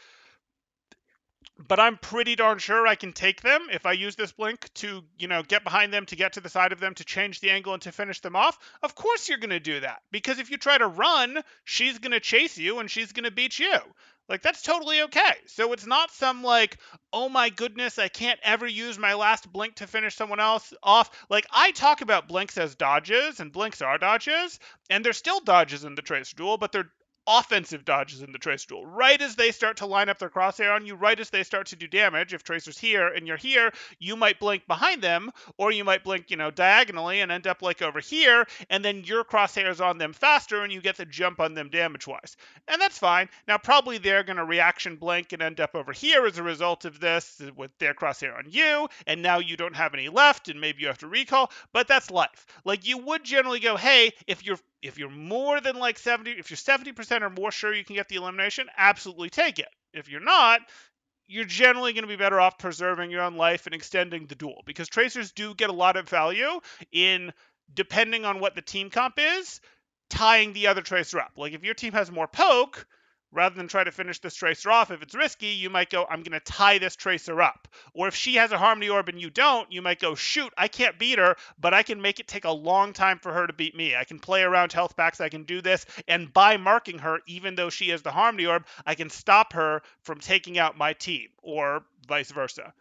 but I'm pretty darn sure I can take them if I use this blink to, get behind them, to get to the side of them, to change the angle and to finish them off. Of course you're going to do that, because if you try to run, she's going to chase you and she's going to beat you. Like, that's totally okay. So it's not some like, oh my goodness, I can't ever use my last blink to finish someone else off. Like, I talk about blinks as dodges, and blinks are dodges, and they're still dodges in the Tracer duel, but they're offensive dodges in the Tracer duel. Right as they start to line up their crosshair on you, right as they start to do damage, if Tracer's here and you're here, you might blink behind them, or you might blink, diagonally and end up like over here, and then your crosshair's on them faster and you get the jump on them damage-wise. And that's fine. Now, probably they're going to reaction blink and end up over here as a result of this with their crosshair on you, and now you don't have any left, and maybe you have to recall, but that's life. Like, you would generally go, hey, if you're more than like 70, if you're 70% or more sure you can get the elimination, absolutely take it. If you're not, you're generally going to be better off preserving your own life and extending the duel, because tracers do get a lot of value in, depending on what the team comp is, tying the other tracer up. Like if your team has more poke, rather than try to finish this tracer off, if it's risky, you might go, I'm going to tie this tracer up. Or if she has a Harmony Orb and you don't, you might go, shoot, I can't beat her, but I can make it take a long time for her to beat me. I can play around health packs, I can do this, and by marking her, even though she has the Harmony Orb, I can stop her from taking out my team, or vice versa.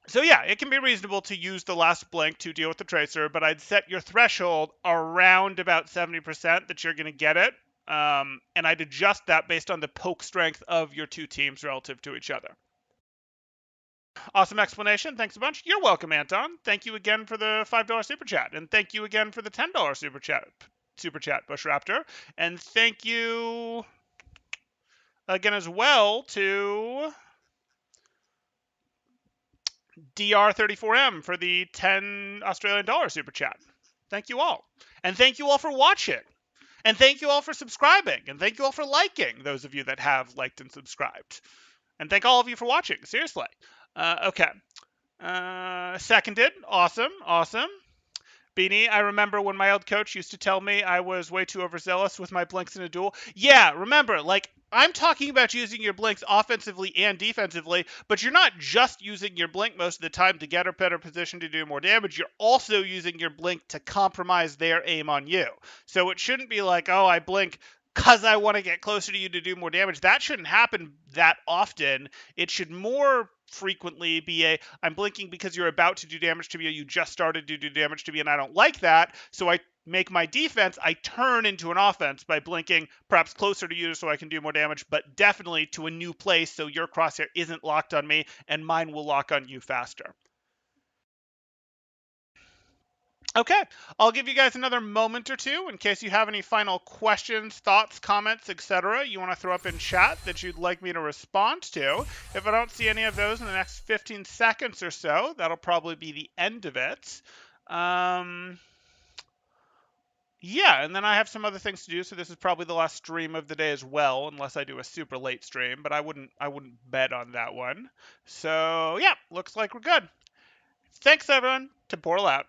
So yeah, it can be reasonable to use the last blink to deal with the tracer, but I'd set your threshold around about 70% that you're going to get it, and I'd adjust that based on the poke strength of your two teams relative to each other. Awesome explanation. Thanks a bunch. You're welcome, Anton. Thank you again for the $5 super chat, and thank you again for the $10 super chat, Bush Raptor, and thank you again as well to DR34M for the 10 Australian dollar super chat. Thank you all. And thank you all for watching. And thank you all for subscribing. And thank you all for liking, those of you that have liked and subscribed. And thank all of you for watching. Seriously. Okay. Seconded. Awesome. Awesome. Beanie, I remember when my old coach used to tell me I was way too overzealous with my blinks in a duel. Yeah, remember, like, I'm talking about using your blinks offensively and defensively, but you're not just using your blink most of the time to get a better position to do more damage. You're also using your blink to compromise their aim on you. So it shouldn't be like, oh, I blink because I want to get closer to you to do more damage. That shouldn't happen that often. It should more frequently be I'm blinking because you're about to do damage to me, or you just started to do damage to me, and I don't like that. So I make my defense, I turn into an offense by blinking perhaps closer to you so I can do more damage, but definitely to a new place so your crosshair isn't locked on me and mine will lock on you faster. Okay, I'll give you guys another moment or two in case you have any final questions, thoughts, comments, etc. you want to throw up in chat that you'd like me to respond to. If I don't see any of those in the next 15 seconds or so, that'll probably be the end of it. Yeah, and then I have some other things to do, so this is probably the last stream of the day as well, unless I do a super late stream, but I wouldn't bet on that one. So yeah, looks like we're good. Thanks everyone. To Portal out.